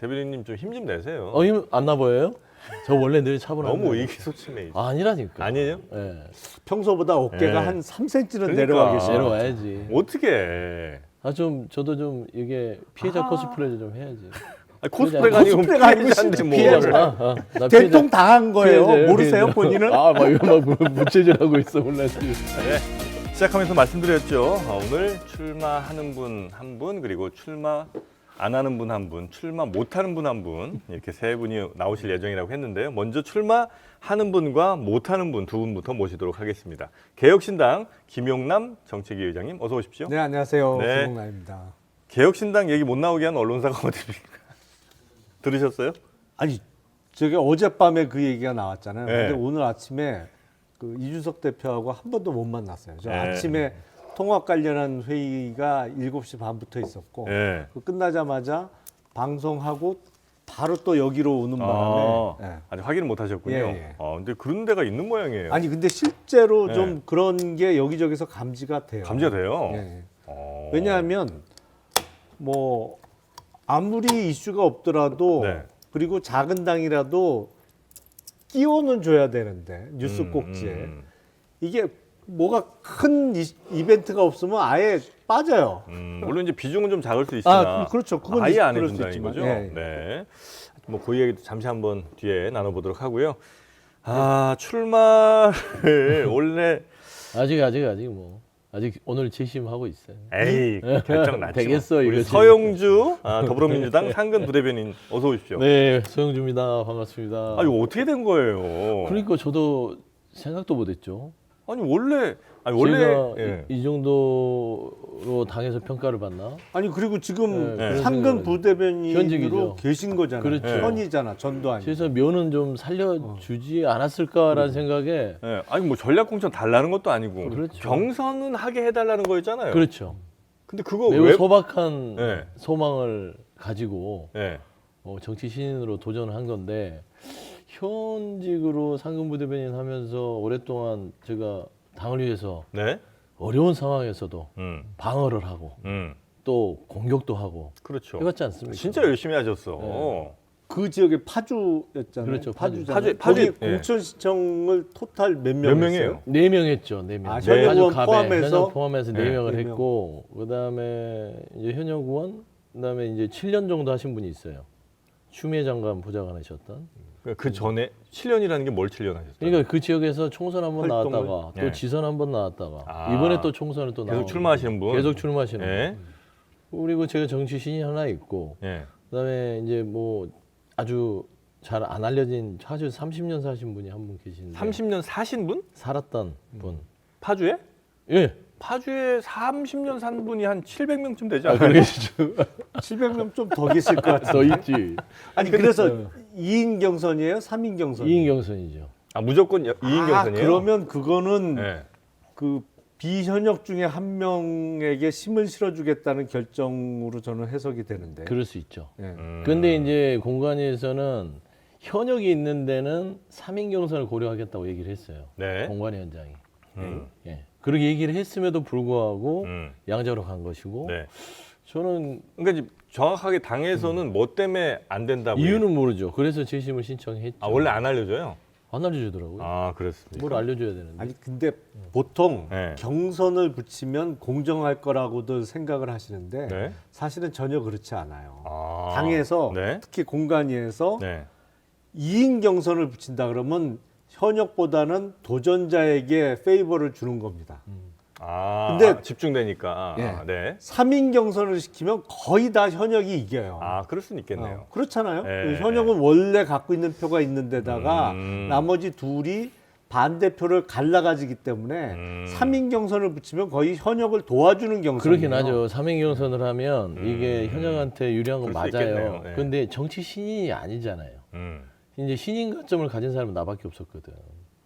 대변인님 좀 힘 좀 내세요. 힘 안 나 보여요? 저 원래 늘 차분한데. 너무 의기소침해. 아니라니까. 아니에요? 예. 평소보다 어깨가 네. 한 3cm는 그러니까. 내려와 계시네요. 내려와야지. 어떻게 해? 저도 좀 이게 피해자 코스프레 좀 해야지. 아니, 코스프레가 아니고 코스프레가 아니고 피해자인데 뭐. 피해자. 나 대통 당한 거예요. 피해자예요, 모르세요, 피해자. 본인은? 막 이거 막 무체질하고 있어 몰랐지. 네. 시작하면서 말씀드렸죠. 오늘 출마하는 분 한 분, 그리고 출마 안 하는 분 한 분, 출마 못하는 분 한 분, 이렇게 세 분이 나오실 예정이라고 했는데요. 먼저 출마하는 분과 못하는 분 두 분부터 모시도록 하겠습니다. 개혁신당 김용남 정책위 의장님, 어서 오십시오. 네, 안녕하세요. 네. 김용남입니다. 개혁신당 얘기 못 나오게 한 언론사가 어디입니까? 들으셨어요? 아니, 저게 어젯밤에 그 얘기가 나왔잖아요. 네. 근데 오늘 아침에 그 이준석 대표하고 한 번도 못 만났어요. 저 네. 아침에 통합 관련한 회의가 7시 반부터 있었고 네. 그 끝나자마자 방송하고 바로 또 여기로 오는 바람에 예. 아직 확인을 못 하셨군요. 예, 예. 근데 그런 데가 있는 모양이에요. 아니 근데 실제로 네. 좀 그런 게 여기저기서 감지가 돼요. 감지가 돼요. 예, 예. 어. 왜냐하면 뭐 아무리 이슈가 없더라도 네. 그리고 작은 당이라도 끼워는 줘야 되는데 뉴스 꼭지에 이게 뭐가 큰 이벤트가 없으면 아예 빠져요. 물론 이제 비중은 좀 작을 수 있으나 그렇죠. 그건 아예 안 그럴 수 해준다는 있지만, 거죠. 예. 네. 뭐 그 얘기도 잠시 한번 뒤에 나눠보도록 하고요. 출마를 원래 아직 뭐 아직 오늘 재심하고 있어요. 에이 결정 났지. 되겠어, 뭐. 우리 이거지. 서영주 더불어민주당 상근 부대변인 어서 오십시오. 네, 소영주입니다. 반갑습니다. 이거 어떻게 된 거예요? 그러니까 저도 생각도 못했죠. 아니 원래 제가 예. 이 정도로 당에서 평가를 받나? 아니 그리고 지금 네, 그런 상근 생각을 부대변인으로 현직이죠. 계신 거잖아요. 그렇죠. 현이잖아. 전도 아니고. 그래서 면은 좀 살려주지 않았을까라는 생각에 예. 아니 뭐 전략공천 달라는 것도 아니고 그렇죠. 경선은 하게 해달라는 거였잖아요. 그렇죠. 근데 그거 매우 왜? 소박한 네. 소망을 가지고 예. 정치 신인으로 도전을 한 건데 현직으로 상근부대변인 하면서 오랫동안 제가 당을 위해서 네. 어려운 상황에서도 음. 방어를 하고 또 공격도 하고 그렇죠. 해봤지 않습니까? 진짜 열심히 하셨어. 네. 그 지역에 파주였잖아요. 그렇죠, 파주. 파주잖아요. 파주, 거기 예. 공천시청을 토탈 몇 몇 명 명이에요? 4명 했죠. 4명. 아, 현역 의원 포함해서? 현역 포함해서 네, 4명을 네 명. 했고 그다음에 이제 현역 의원 그다음에 이제 7년 정도 하신 분이 있어요. 추미애 장관 부장관 하셨던. 그 전에 7년이라는 게 뭘 7년 하셨어요? 그러니까 그 지역에서 총선 한번 활동을? 나왔다가 또 네. 지선 한번 나왔다가 아. 이번에 또 총선을 또 계속 나오고 출마하시는 분? 계속 출마하시는 예. 분. 그리고 제가 정치 신인 하나 있고 예. 그다음에 이제 뭐 아주 잘 안 알려진 파주 30년 사신 분이 한 분 계시는데 30년 사신 분? 살았던 분. 파주에? 예. 파주에 30년 산 분이 한 700명쯤 되지 아, 않아요? 그러시죠. 700명 좀 더 계실 것 같아요. 더 있지. 아니 그래서 2인 경선이에요? 3인 경선? 2인 경선이죠. 무조건 2인 경선이에요? 그러면 그거는 예. 그 비현역 중에 한 명에게 힘을 실어주겠다는 결정으로 저는 해석이 되는데. 그럴 수 있죠. 예. 그런데 이제 공관위에서는 현역이 있는 데는 3인 경선을 고려하겠다고 얘기를 했어요. 네. 공관위원장이. 음. 예. 그렇게 얘기를 했음에도 불구하고 음. 양자로 간 것이고 네. 저는 그러니까 이제 정확하게 당에서는 뭐 때문에 안 된다고 이유는 모르죠. 그래서 재심을 신청했죠. 원래 안 알려줘요? 안 알려주더라고요. 그렇습니다. 뭘 알려줘야 되는데. 아니 근데 보통 네. 경선을 붙이면 공정할 거라고들 생각을 하시는데 네. 사실은 전혀 그렇지 않아요. 아. 당에서 네. 특히 공관위에서 네. 2인 경선을 붙인다 그러면 현역보다는 도전자에게 페이버를 주는 겁니다. 근데 집중되니까. 예. 네. 3인 경선을 시키면 거의 다 현역이 이겨요. 그럴 수는 있겠네요. 그렇잖아요. 예. 현역은 원래 갖고 있는 표가 있는 데다가 나머지 둘이 반대표를 갈라가지기 때문에 3인 경선을 붙이면 거의 현역을 도와주는 경선이에요. 그렇긴 하죠. 3인 경선을 하면 이게 현역한테 유리한 건 그럴 수 맞아요. 있겠네요. 네. 근데 정치 신인이 아니잖아요. 이제 신인 가점을 가진 사람은 나밖에 없었거든.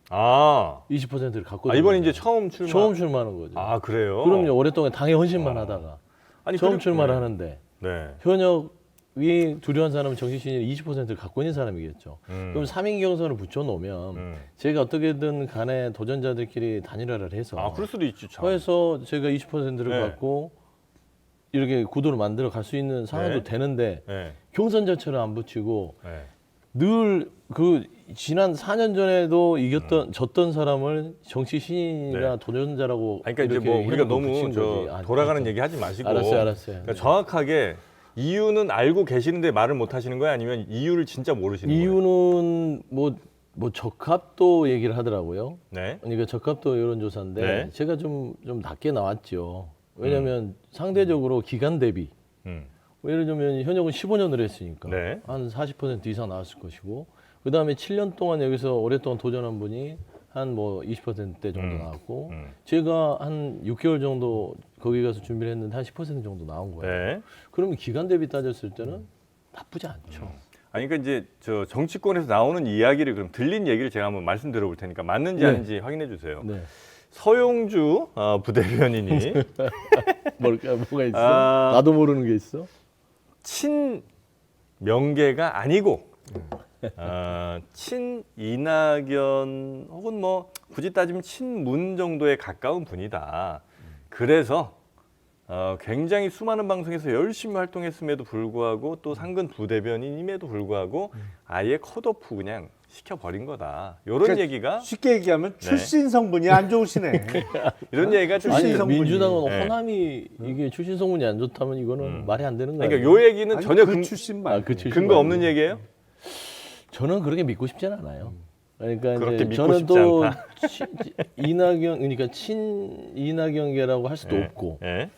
20%를 갖고. 이번에 이제 처음 출마하는 거죠. 그래요? 그럼요. 오랫동안 당에 헌신만 하다가 아니, 처음 그리고- 출마를 네. 하는데 네. 현역이 두려운 사람은 정치 신인 20%를 갖고 있는 사람이겠죠. 그럼 3인 경선을 붙여놓으면 제가 어떻게든 간에 도전자들끼리 단일화를 해서 그럴 수도 있지, 참. 해서 제가 20%를 네. 갖고 이렇게 구도를 만들어 갈 수 있는 상황도 네. 되는데 네. 경선 자체를 안 붙이고 네. 늘 그 지난 4년 전에도 졌던 사람을 정치 신인이나 네. 도전자라고 그러니까 이제 이렇게 뭐 우리가 해놓고 너무 붙인 저 거지. 아, 돌아가는 알았어요. 얘기 하지 마시고 알았어요. 그러니까 정확하게 이유는 알고 계시는데 말을 못 하시는 거예요? 아니면 이유를 진짜 모르시는 거예요? 이유는 뭐 적합도 얘기를 하더라고요. 네. 그러니까 적합도 여론조사인데 네. 제가 좀 낮게 나왔죠. 왜냐하면 상대적으로 기간 대비 예를 들면 현역은 15년을 했으니까 네. 한 40% 이상 나왔을 것이고 그 다음에 7년 동안 여기서 오랫동안 도전한 분이 한 뭐 20%대 정도 나왔고 제가 한 6개월 정도 거기 가서 준비를 했는데 한 10% 정도 나온 거예요. 네. 그러면 기간 대비 따졌을 때는 나쁘지 않죠. 아니 그러니까 이제 저 정치권에서 나오는 이야기를 그럼 들린 얘기를 제가 한번 말씀드려 볼 테니까 맞는지 네. 아닌지 확인해 주세요. 네. 서용주 부대변인이 뭐가 있어? 아. 나도 모르는 게 있어? 친명계가 아니고 친이낙연 혹은 뭐 굳이 따지면 친문 정도에 가까운 분이다. 그래서 굉장히 수많은 방송에서 열심히 활동했음에도 불구하고 또 상근 부대변인임에도 불구하고 아예 컷오프 그냥 시켜버린 거다. 이런 그러니까 얘기가 쉽게 얘기하면 출신 성분이 안 좋으시네. 이런 얘기가 좀 출신 아니 성분이. 민주당은 네. 호남이 이게 출신 성분이 안 좋다면 이거는 말이 안 되는 거예요. 그러니까 요 얘기는 아니, 전혀 그 출신 말고. 그 출신 근거 말고. 없는 얘기예요? 저는 그렇게 믿고 싶지는 않아요. 그러니까 그렇게 이제 믿고 저는 싶지 또 않다. 이낙연 그러니까 친 이낙연계라고 할 수도 없고 예.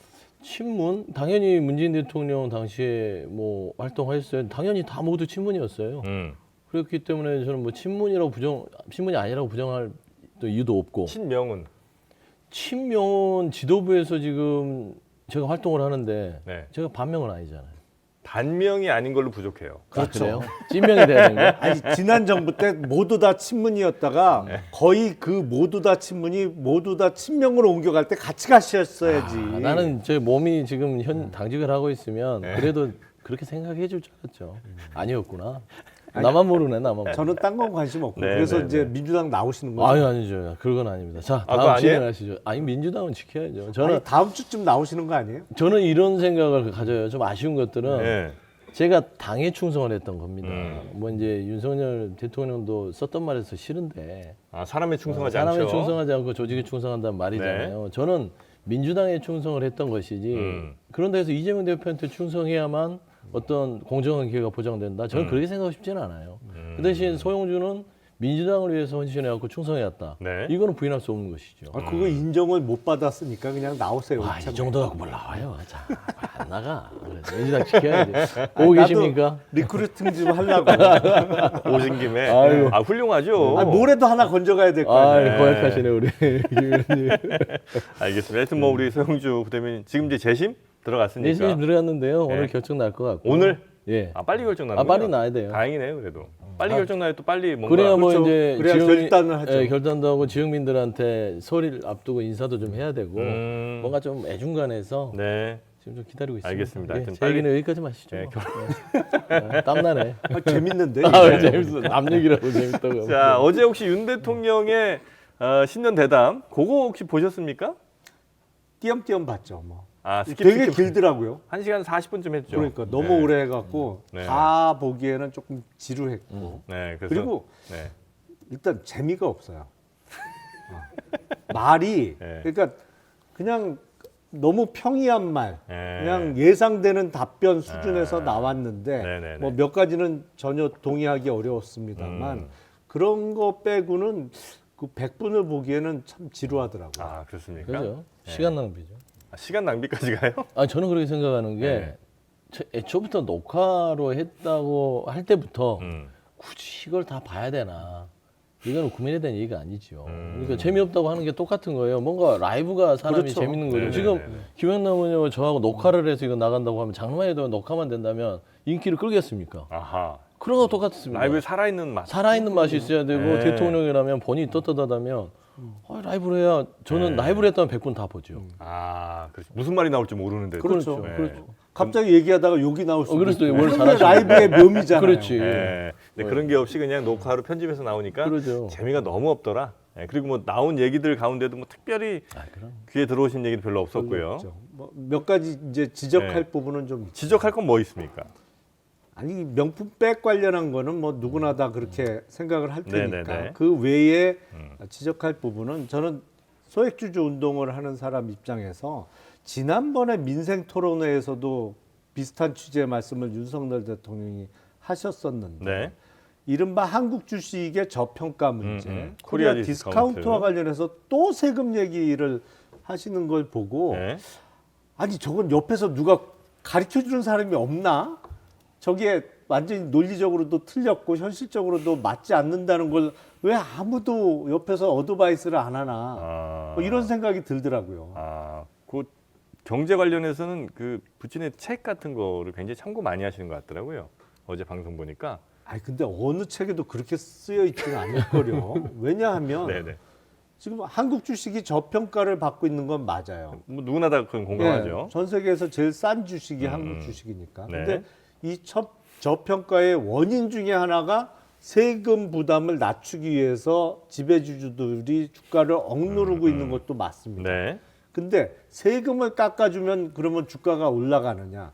친문 당연히 문재인 대통령 당시에 뭐 활동하셨어요. 당연히 다 모두 친문이었어요. 그렇기 때문에 저는 뭐 친문이 아니라고 부정할 또 이유도 없고 친명은 친명은 지도부에서 지금 제가 활동을 하는데 네. 제가 반명은 아니잖아요. 반명이 아닌 걸로 부족해요. 그렇죠. 그래요? 찐명이 돼야 되는 거야? 아니 지난 정부 때 모두 다 친문이었다가 거의 그 모두 다 친문이 모두 다 친명으로 옮겨갈 때 같이 가셨어야지. 나는 제 몸이 지금 당직을 하고 있으면 네. 그래도 그렇게 생각해 줄 줄 알았죠. 아니었구나. 나만 모르네, 나만 모르네. 저는 딴 건 관심 없고 네, 그래서 네, 이제 네. 민주당 나오시는 거죠. 아니 아니죠. 그건 아닙니다. 자, 그거 다음 아니에요? 진행하시죠. 아니 민주당은 지켜야죠. 저는 아니, 다음 주쯤 나오시는 거 아니에요? 저는 이런 생각을 가져요. 좀 아쉬운 것들은 예. 제가 당에 충성을 했던 겁니다. 음. 뭐 이제 윤석열 대통령도 썼던 말에서 싫은데 아, 사람에 충성하지 사람에 않죠. 충성하지 않고 조직에 충성한다는 말이잖아요. 저는 민주당에 충성을 했던 것이지 그런데 해서 이재명 대표한테 충성해야만 어떤 공정한 기회가 보장된다. 저는 그렇게 생각하고 싶지는 않아요. 그 대신 소용주는 민주당을 위해서 헌신해갖고 충성해왔다. 네. 이거는 부인할 수 없는 것이죠. 아, 그거 인정을 못 받았으니까 그냥 나오세요. 와, 참. 이 정도 갖고 뭘 나와요. 자, 안 나가. 그래서 민주당 지켜야지. 보고 계십니까? 리크루팅 좀 하려고. 오신 김에 아유. 아 훌륭하죠. 아, 뭐래도 하나 건져가야 될 거 아, 아니에요. 고약하시네 우리 김 의원님. 알겠습니다. 하여튼 뭐 우리 서영주 부대변인 지금 이제 재심 들어갔으니까 내심이 들어갔는데요. 오늘 네. 결정 날 것 같고. 오늘 예. 아 빨리 결정 나는 아, 빨리 나야 돼요. 다행이네요 그래도 빨리 결정 나야 또 빨리 뭔가 그래야 뭐 그렇죠. 이제 그래야 결단을 하죠. 예, 결단도 하고 지역민들한테 설을 앞두고 인사도 좀 해야 되고 뭔가 좀 애중간해서 네. 지금 좀 기다리고 있습니다. 알겠습니다. 예, 하여튼 제 빨리- 얘기는 여기까지 마시죠. 네, 예, 땀나네. 아, 재밌는데. 아, 왜 재밌어. 남 얘기라고 재밌다고. 자 어제 혹시 윤 대통령의 신년 대담 그거 혹시 보셨습니까? 띄엄띄엄 봤죠. 뭐. 아 스킵 되게 스킵. 길더라고요. 1시간 40분쯤 했죠. 그러니까 너무 네. 오래 해갖고 네. 다 보기에는 조금 지루했고 네, 그래서 그리고 네. 일단 재미가 없어요. 말이 네. 그러니까 그냥 너무 평이한 말, 네. 그냥 예상되는 답변 수준에서 나왔는데 네네네. 뭐 몇 가지는 전혀 동의하기 어려웠습니다만 그런 거 빼고는 그 100분을 보기에는 참 지루하더라고요. 아 그렇습니까? 그죠? 시간 낭비죠. 아, 시간 낭비까지 가요? 아 저는 그렇게 생각하는 게 네. 애초부터 녹화로 했다고 할 때부터 음. 굳이 이걸 다 봐야 되나? 이거는 국민에 대한 얘기가 아니죠. 그러니까 재미없다고 하는 게 똑같은 거예요. 뭔가 라이브가 사람이 그렇죠. 재밌는 거죠. 네네네네. 지금 김영남 의원이 저하고 녹화를 해서 이거 나간다고 하면 장난만 해도 녹화만 된다면 인기를 끌겠습니까? 아하. 그런 거 똑같습니다. 라이브에 살아있는 맛. 살아있는 맛이 있어야 되고 네. 대통령이라면 본인이 떳떳하다면 라이브를 해야 저는 네. 라이브를 했다면 100분 다 보죠. 아, 그렇지. 무슨 말이 나올지 모르는데. 그렇죠. 네. 그렇죠. 갑자기 얘기하다가 욕이 나올 수도 그럴 수도 있고. 있고. 그게 원래 잘하시네. 라이브의 묘미잖아요. 그렇지. 네. 근데 그런 게 없이 그냥 녹화로 편집해서 나오니까 그러죠. 재미가 너무 없더라. 네. 그리고 뭐 나온 얘기들 가운데도 뭐 특별히 그럼. 귀에 들어오신 얘기도 별로 없었고요. 뭐몇 가지 이제 지적할 네. 부분은 좀 지적할 건 뭐 있습니까? 아니 명품백 관련한 거는 뭐 누구나 다 그렇게 생각을 할 테니까 네네네. 그 외에 지적할 부분은 저는 소액주주 운동을 하는 사람 입장에서 지난번에 민생 토론회에서도 비슷한 취지의 말씀을 윤석열 대통령이 하셨었는데 네. 이른바 한국 주식의 저평가 문제, 코리아 코리아 디스카운트와 관련해서 또 세금 얘기를 하시는 걸 보고 네. 아니 저건 옆에서 누가 가르쳐주는 사람이 없나? 저게 완전히 논리적으로도 틀렸고 현실적으로도 맞지 않는다는 걸 왜 아무도 옆에서 어드바이스를 안 하나? 뭐 이런 생각이 들더라고요. 그 경제 관련해서는 그 부친의 책 같은 거를 굉장히 참고 많이 하시는 것 같더라고요. 어제 방송 보니까. 아니 근데 어느 책에도 그렇게 쓰여 있지는 않을 거요. 왜냐하면 네네. 지금 한국 주식이 저평가를 받고 있는 건 맞아요. 뭐 누구나 다 그건 공감하죠. 네, 전 세계에서 제일 싼 주식이 한국 주식이니까. 네. 근데 이 저평가의 원인 중에 하나가 세금 부담을 낮추기 위해서 지배주주들이 주가를 억누르고 있는 것도 맞습니다. 네. 근데 세금을 깎아주면 그러면 주가가 올라가느냐?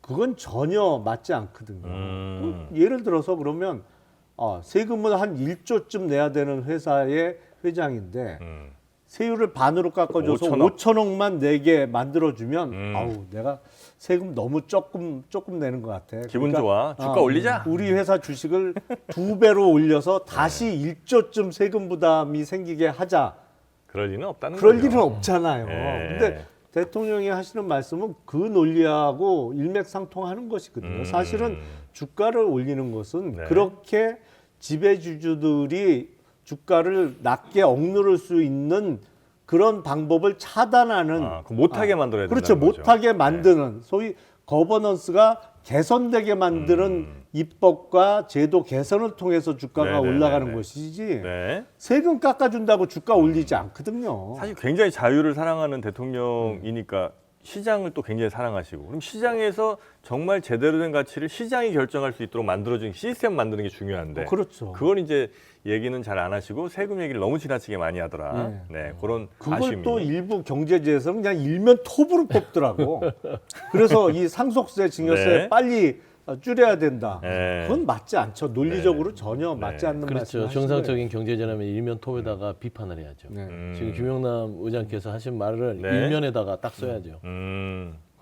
그건 전혀 맞지 않거든요. 예를 들어서 그러면 세금을 한 1조쯤 내야 되는 회사의 회장인데 세율을 반으로 깎아줘서 5천억만 내게 만들어주면 아우 내가 세금 너무 조금 내는 것 같아. 기분 그러니까, 좋아. 주가 올리자. 우리 회사 주식을 2배로 올려서 다시 1조쯤 세금 부담이 생기게 하자. 그럴 리는 없다는 그럴 거죠. 일은 없잖아요. 네. 근데 대통령이 하시는 말씀은 그 논리하고 일맥상통하는 것이거든요. 사실은 주가를 올리는 것은 네. 그렇게 지배주주들이 주가를 낮게 억누를 수 있는 그런 방법을 차단하는 그 못하게 만들어야 된다는 그렇죠. 거죠. 못하게 만드는 소위 거버넌스가 개선되게 만드는 입법과 제도 개선을 통해서 주가가 네네네네. 올라가는 것이지 네. 세금 깎아준다고 주가 올리지 않거든요. 사실 굉장히 자유를 사랑하는 대통령이니까 시장을 또 굉장히 사랑하시고 그럼 시장에서 정말 제대로 된 가치를 시장이 결정할 수 있도록 만들어주는 시스템 만드는 게 중요한데 그렇죠. 그걸 이제 얘기는 잘 안 하시고 세금 얘기를 너무 지나치게 많이 하더라. 네, 그런 그걸 아쉬움이. 또 일부 경제지에서는 그냥 일면 톱으로 뽑더라고. 그래서 이 상속세, 증여세 네. 빨리 줄여야 된다. 네. 그건 맞지 않죠. 논리적으로 전혀 맞지 않는 그렇죠. 말씀을 정상적인 경제전하면 일면 톱에다가 비판을 해야죠. 네. 지금 김용남 의장께서 하신 말을 네. 일면에다가 딱 써야죠.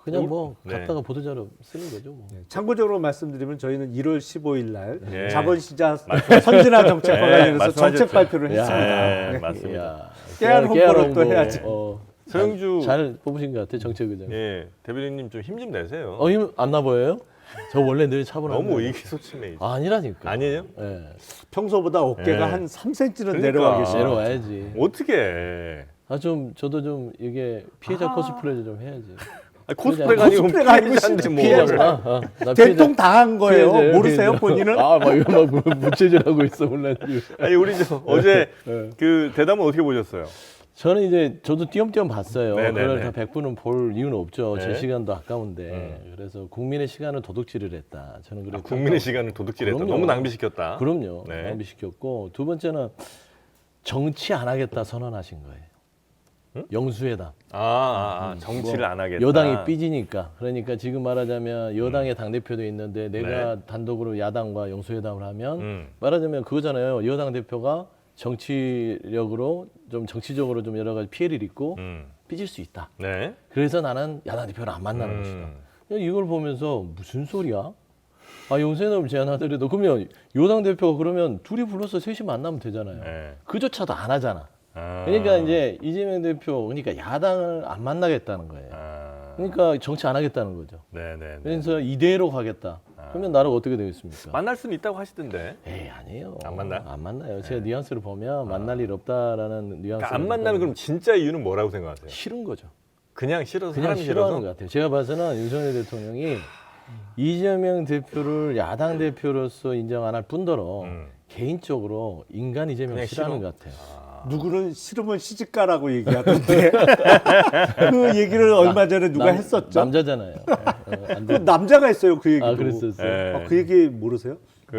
그냥 뭐 네. 갖다가 보도자료 쓰는 거죠. 뭐. 참고적으로 말씀드리면 저희는 1월 15일 날 네. 자본시장 선진화 정책과 네, 관련해서 말씀하셨죠. 정책 발표를 야, 했습니다. 네, 네. 맞습니다. 야, 깨알 홍보를 또 해야지. 서영주 잘 뽑으신 것 같아 정책 의장. 예, 대변인님 좀 힘 좀 내세요. 힘 안 나 보여요? 저 원래 늘 차분한데. 너무 의기소침해. 아니라니까. 아니에요? 예. 평소보다 어깨가 네. 한 3cm는 그러니까. 내려와 계시네요. 내려와야지. 어떻게 해? 저도 좀 이게 피해자 코스프레 좀 해야지. 코스프레가 아니고 코스프레가 아니고 피해자인데 뭐. 피해자구나. 나 대통 당한 거예요. 피해자예요, 모르세요, 피해자. 본인은? 막 이거 막 무체질하고 있어 몰라 지금. 아니 우리 어제 네. 그 대담은 어떻게 보셨어요? 저는 이제 저도 띄엄띄엄 봤어요. 네네네. 그걸 다 100분은 볼 이유는 없죠. 네. 제 시간도 아까운데. 그래서 국민의 시간을 도둑질을 했다. 저는 그렇게 국민의 시간을 도둑질했다. 그럼요. 너무 낭비시켰다. 그럼요. 네. 낭비시켰고 두 번째는 정치 안 하겠다 선언하신 거예요. 영수회담. 정치를 안 하겠다. 여당이 삐지니까. 그러니까 지금 말하자면 여당의 당대표도 있는데 내가 단독으로 야당과 영수회담을 하면 말하자면 그거잖아요. 여당 대표가 정치력으로 좀 정치적으로 좀 여러 가지 피해를 입고 삐질 수 있다. 네. 그래서 나는 야당 대표를 안 만나는 것이다. 그냥 이걸 보면서 무슨 소리야? 영수회담을 제안하더라도 그러면 여당 대표가 그러면 둘이 불러서 셋이 만나면 되잖아요. 네. 그조차도 안 하잖아. 그러니까 이제 이재명 대표 그러니까 야당을 안 만나겠다는 거예요. 그러니까 정치 안 하겠다는 거죠. 네네. 그래서 이대로 가겠다. 그러면 나라가 어떻게 되겠습니까? 만날 수는 있다고 하시던데. 에이 아니에요. 안 만나? 안 만나요. 제가 뉘앙스를 보면 만날 일 없다라는 뉘앙스. 그러니까 안 만나는 그럼 진짜 이유는 뭐라고 생각하세요? 싫은 거죠. 그냥 싫어서 그냥 사람이 싫어하는 싫어서. 것 같아요. 제가 봐서는 윤석열 대통령이 이재명 대표를 야당 대표로서 인정 안 할 뿐더러 개인적으로 인간 이재명 그냥 싫어하는 싫어? 것 같아요. 누구는 싫으면 시집가라고 얘기하던데 그 얘기를 얼마 전에 누가 했었죠. 남자잖아요. 안 그 돼. 남자가 했어요 그 얘기도. 아 그랬었어요. 네. 그 얘기 모르세요?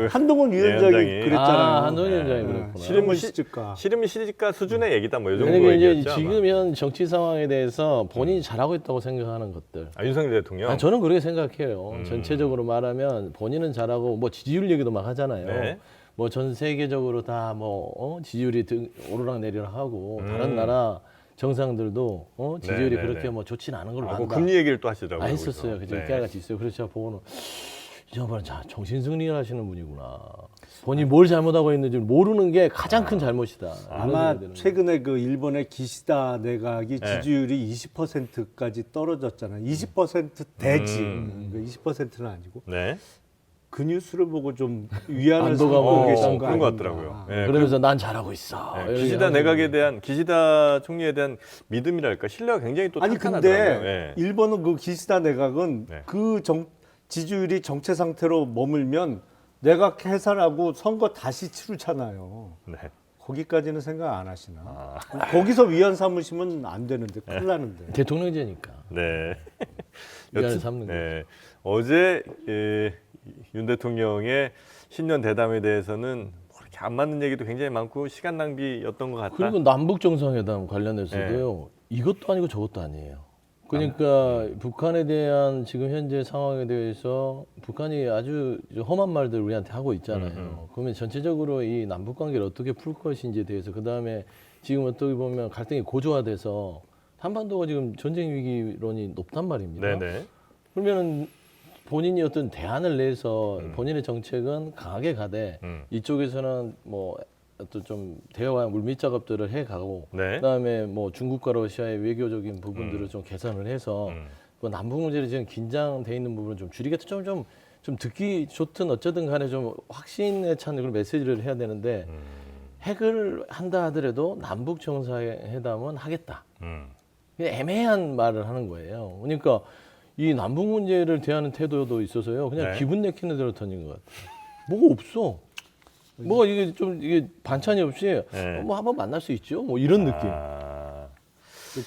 한동훈 위원장이 위원장이. 그랬잖아요. 한동훈 네. 위원장이 그랬구나. 실험을 시집가. 시름이 시집가 수준의 얘기다 뭐 이 정도 그러니까 이제 얘기였죠. 아마. 지금 현 정치 상황에 대해서 본인이 잘하고 있다고 생각하는 것들. 윤석열 대통령. 저는 그렇게 생각해요. 음. 전체적으로 말하면 본인은 잘하고 뭐 지지율 얘기도 막 하잖아요. 네. 뭐 전 세계적으로 다 뭐 지지율이 오르락 내리락 하고 다른 나라 정상들도 지지율이 네, 그렇게 네. 뭐 좋지는 않은 걸로 뭐 안다. 금리 얘기를 또 하시더라고요. 했었어요. 거기서. 그죠? 깨알같이 있어요. 그래서 제가 보고는 이 양반은 정신승리를 하시는 분이구나. 본인이 뭘 잘못하고 있는지 모르는 게 가장 큰 잘못이다. 이런 아마 생각이 드는 최근에 그 일본의 기시다 내각이 네. 지지율이 20%까지 떨어졌잖아요. 20% 대지. 그 20%는 아니고. 네. 그 뉴스를 보고 좀 위안을 안도감을 삼고 계신 거 그런 것 아닌가. 같더라고요. 네, 그러면서 난 잘하고 있어. 네, 이렇게 기시다 하는 내각에 대한 기시다 총리에 대한 믿음이랄까 신뢰가 굉장히 또 아니 탄탄하더라고요. 근데 네. 일본은 그 기시다 내각은 네. 그 지지율이 정체 상태로 머물면 내각 해산하고 선거 다시 치르잖아요. 네. 거기까지는 생각 안 하시나? 거기서 위안 삼으시면 안 되는데 큰일 나는데. 대통령제니까. 네. 위안을 여튼, 삼는 거. 네. 어제 윤 대통령의 신년 대담에 대해서는 뭐 그렇게 안 맞는 얘기도 굉장히 많고 시간 낭비였던 것 같다. 그리고 남북 정상회담 관련해서도요. 이것도 아니고 저것도 아니에요. 그러니까 북한에 대한 지금 현재 상황에 대해서 북한이 아주 험한 말들 우리한테 하고 있잖아요. 그러면 전체적으로 이 남북 관계를 어떻게 풀 것인지에 대해서 그 다음에 지금 어떻게 보면 갈등이 고조화돼서 한반도가 지금 전쟁 위기론이 높단 말입니다. 네네. 그러면은 본인이 어떤 대안을 내서 본인의 정책은 강하게 가되 이쪽에서는 뭐 어떤 좀 대화와 물밑 작업들을 해가고 네. 그다음에 뭐 중국과 러시아의 외교적인 부분들을 좀 개선을 해서 그 남북 문제를 지금 긴장돼 있는 부분을 좀 줄이겠다 좀 듣기 좋든 어쩌든 간에 좀 확신에 찬 그런 메시지를 해야 되는데 핵을 한다 하더라도 남북 정상회담은 하겠다. 그냥 애매한 말을 하는 거예요. 그러니까 이 남북 문제를 대하는 태도도 있어서요. 그냥 네. 기분 내키는 대로 던진 것 같아요. 뭐가 없어. 뭐가 이게 반찬이 없이 네. 뭐 한번 만날 수 있죠. 뭐 이런 느낌. 아,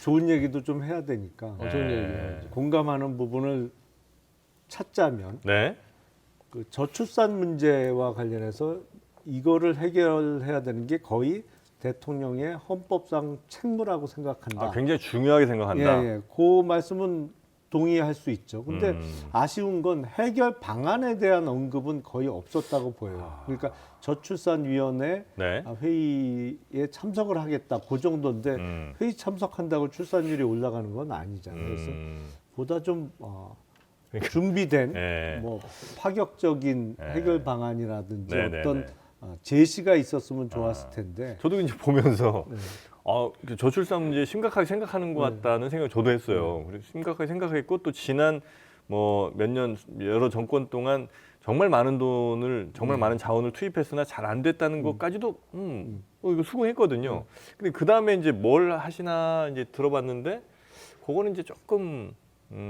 좋은 얘기도 좀 해야 되니까 좋은 네. 얘기예요. 공감하는 부분을 찾자면 네. 그 저출산 문제와 관련해서 이거를 해결해야 되는 게 거의 대통령의 헌법상 책무라고 생각한다. 굉장히 중요하게 생각한다. 예. 그 말씀은 동의할 수 있죠. 근데 아쉬운 건 해결 방안에 대한 언급은 거의 없었다고 보여요. 그러니까 저출산위원회 네. 회의에 참석을 하겠다. 그 정도인데 회의 참석한다고 출산율이 올라가는 건 아니잖아요. 그래서 보다 좀 준비된 네. 뭐 파격적인 해결 방안이라든지 네, 네, 어떤 네. 제시가 있었으면 좋았을 텐데 저도 이제 보면서 네. 저출산 문제 심각하게 생각하는 것 같다는 생각을 저도 했어요. 그래서 심각하게 생각했고 또 지난 뭐 몇 년 여러 정권 동안 정말 많은 돈을 정말 많은 자원을 투입했으나 잘 안 됐다는 것까지도 이거 수긍했거든요. 근데 그 다음에 이제 뭘 하시나 이제 들어봤는데 그거는 이제 조금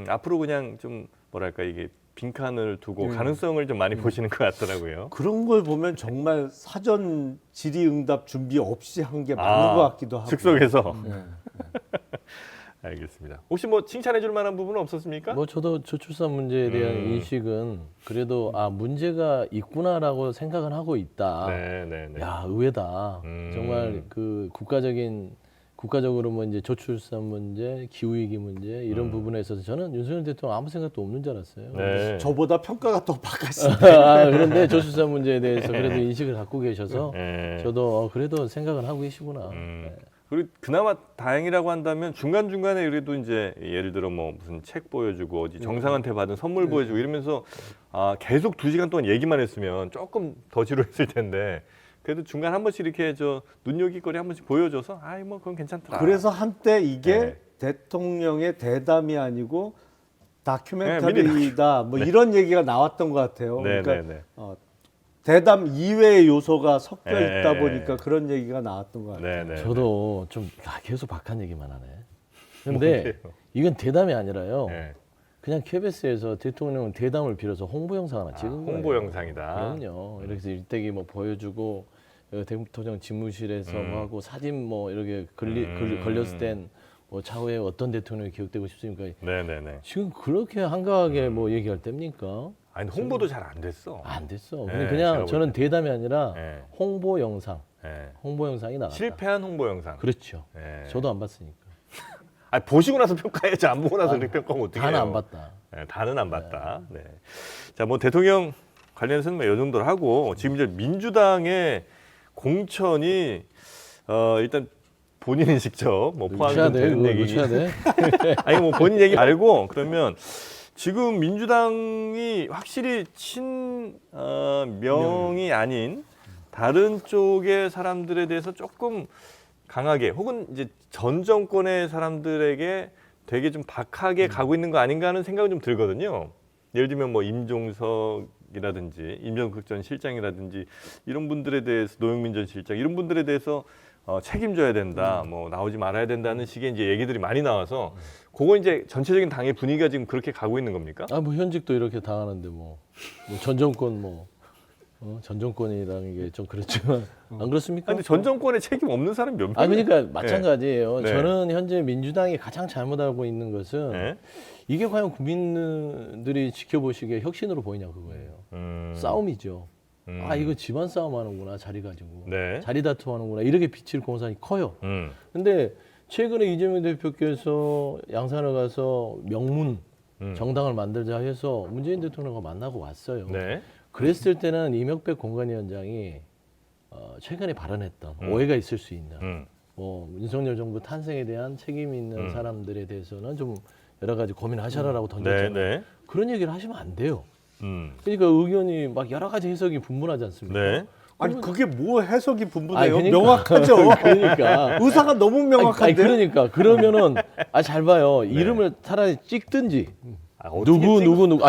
앞으로 그냥 좀 뭐랄까 이게 빈칸을 두고 가능성을 좀 많이 보시는 것 같더라고요. 그런 걸 보면 정말 사전 질의응답 준비 없이 한 게 많은 것 같기도 하고. 즉석에서. 네. 알겠습니다. 혹시 뭐 칭찬해줄 만한 부분은 없었습니까? 뭐 저도 저출산 문제에 대한 인식은 그래도 문제가 있구나라고 생각은 하고 있다. 네. 야 의외다. 정말 그 국가적으로 뭐 이제 저출산 문제, 기후 위기 문제 이런 부분에 있어서 저는 윤석열 대통령 아무 생각도 없는 줄 알았어요. 네. 저보다 평가가 더 바깥이네. 그런데 저출산 문제에 대해서 그래도 인식을 갖고 계셔서 네. 저도 그래도 생각은 하고 계시구나. 그리고 그나마 다행이라고 한다면 중간중간에 그래도 이제 예를 들어 뭐 무슨 책 보여주고 어디 정상한테 받은 선물 보여주고 이러면서 계속 2시간 동안 얘기만 했으면 조금 더 지루했을 텐데 그래도 중간 한 번씩 이렇게 눈요깃거리 한 번씩 보여줘서 뭐 그건 괜찮더라. 그래서 한때 이게 네. 대통령의 대담이 아니고 미니 다큐멘터리다 뭐 이런 얘기가 나왔던 것 같아요. 네, 그러니까 네. 대담 이외의 요소가 섞여 네. 있다 보니까 그런 얘기가 나왔던 것 같아요. 네. 저도 좀 계속 박한 얘기만 하네. 근데 뭔데요? 이건 대담이 아니라요. 네. 그냥 KBS에서 대통령은 대담을 빌어서 홍보 영상 하나 찍은 거예요. 홍보 영상이다. 그럼요. 이렇게 일대기 뭐 보여주고 대통령 집무실에서 뭐 하고 사진 뭐 이렇게 걸렸을 땐 뭐 차후에 어떤 대통령이 기억되고 싶습니까? 네네네. 지금 그렇게 한가하게 뭐 얘기할 때입니까? 아니 홍보도 잘 안 됐어. 안 됐어. 네, 근데 제가 그냥 볼 저는 대담이 아니라 네. 홍보 영상이 네. 나갔다. 실패한 홍보 영상. 그렇죠. 네. 저도 안 봤으니까. 아 보시고 나서 평가해야지 안 보고 나서 그렇게 평가하면 어떻게 해요? 다는 안 봤다. 네, 다는 안 봤다. 네. 자, 뭐 대통령 관련해서는 뭐이 정도로 하고 지금 이제 민주당의 공천이 일단 본인이 직접 뭐 포함이 쳐야 좀 돼. 되는 이거 얘기. 쳐야 돼. 아니 뭐 본인 얘기 말고 그러면 지금 민주당이 확실히 친명이 아닌 다른 쪽의 사람들에 대해서 조금 강하게 혹은 이제 전 정권의 사람들에게 되게 좀 박하게 가고 있는 거 아닌가 하는 생각은 좀 들거든요. 예를 들면 뭐 임종석이라든지 임종석 전 실장이라든지 이런 분들에 대해서 노영민 전 실장 이런 분들에 대해서 책임져야 된다, 뭐 나오지 말아야 된다는 식의 이제 얘기들이 많이 나와서 그거 이제 전체적인 당의 분위기가 지금 그렇게 가고 있는 겁니까? 뭐 현직도 이렇게 당하는데 전 정권 전 정권이라는 게 좀 그렇지만 안 그렇습니까? 근데 전 정권에 책임 없는 사람이 몇 명이에요? 그러니까 마찬가지예요. 네. 저는 현재 민주당이 가장 잘못하고 있는 것은 네? 이게 과연 국민들이 지켜보시기에 혁신으로 보이냐 그거예요. 싸움이죠. 이거 집안 싸움하는구나 자리 가지고 네. 자리 다툼하는구나 이렇게 비칠 공산이 커요. 음. 근데 최근에 이재명 대표께서 양산을 가서 명문 정당을 만들자 해서 문재인 대통령과 만나고 왔어요. 네. 그랬을 때는 이명백 공관위원장이 최근에 발언했던 오해가 있을 수 있는 윤석열 정부 탄생에 대한 책임이 있는 사람들에 대해서는 좀 여러 가지 고민하셔라라고 던졌잖아요. 네. 그런 얘기를 하시면 안 돼요. 그러니까 의견이 막 여러 가지 해석이 분분하지 않습니까? 네. 아니 그게 뭐 해석이 분분해요? 그러니까. 명확하죠. 그러니까 의사가 너무 명확한데. 그러니까 그러면은 잘 봐요. 이름을 차라리 찍든지 누구.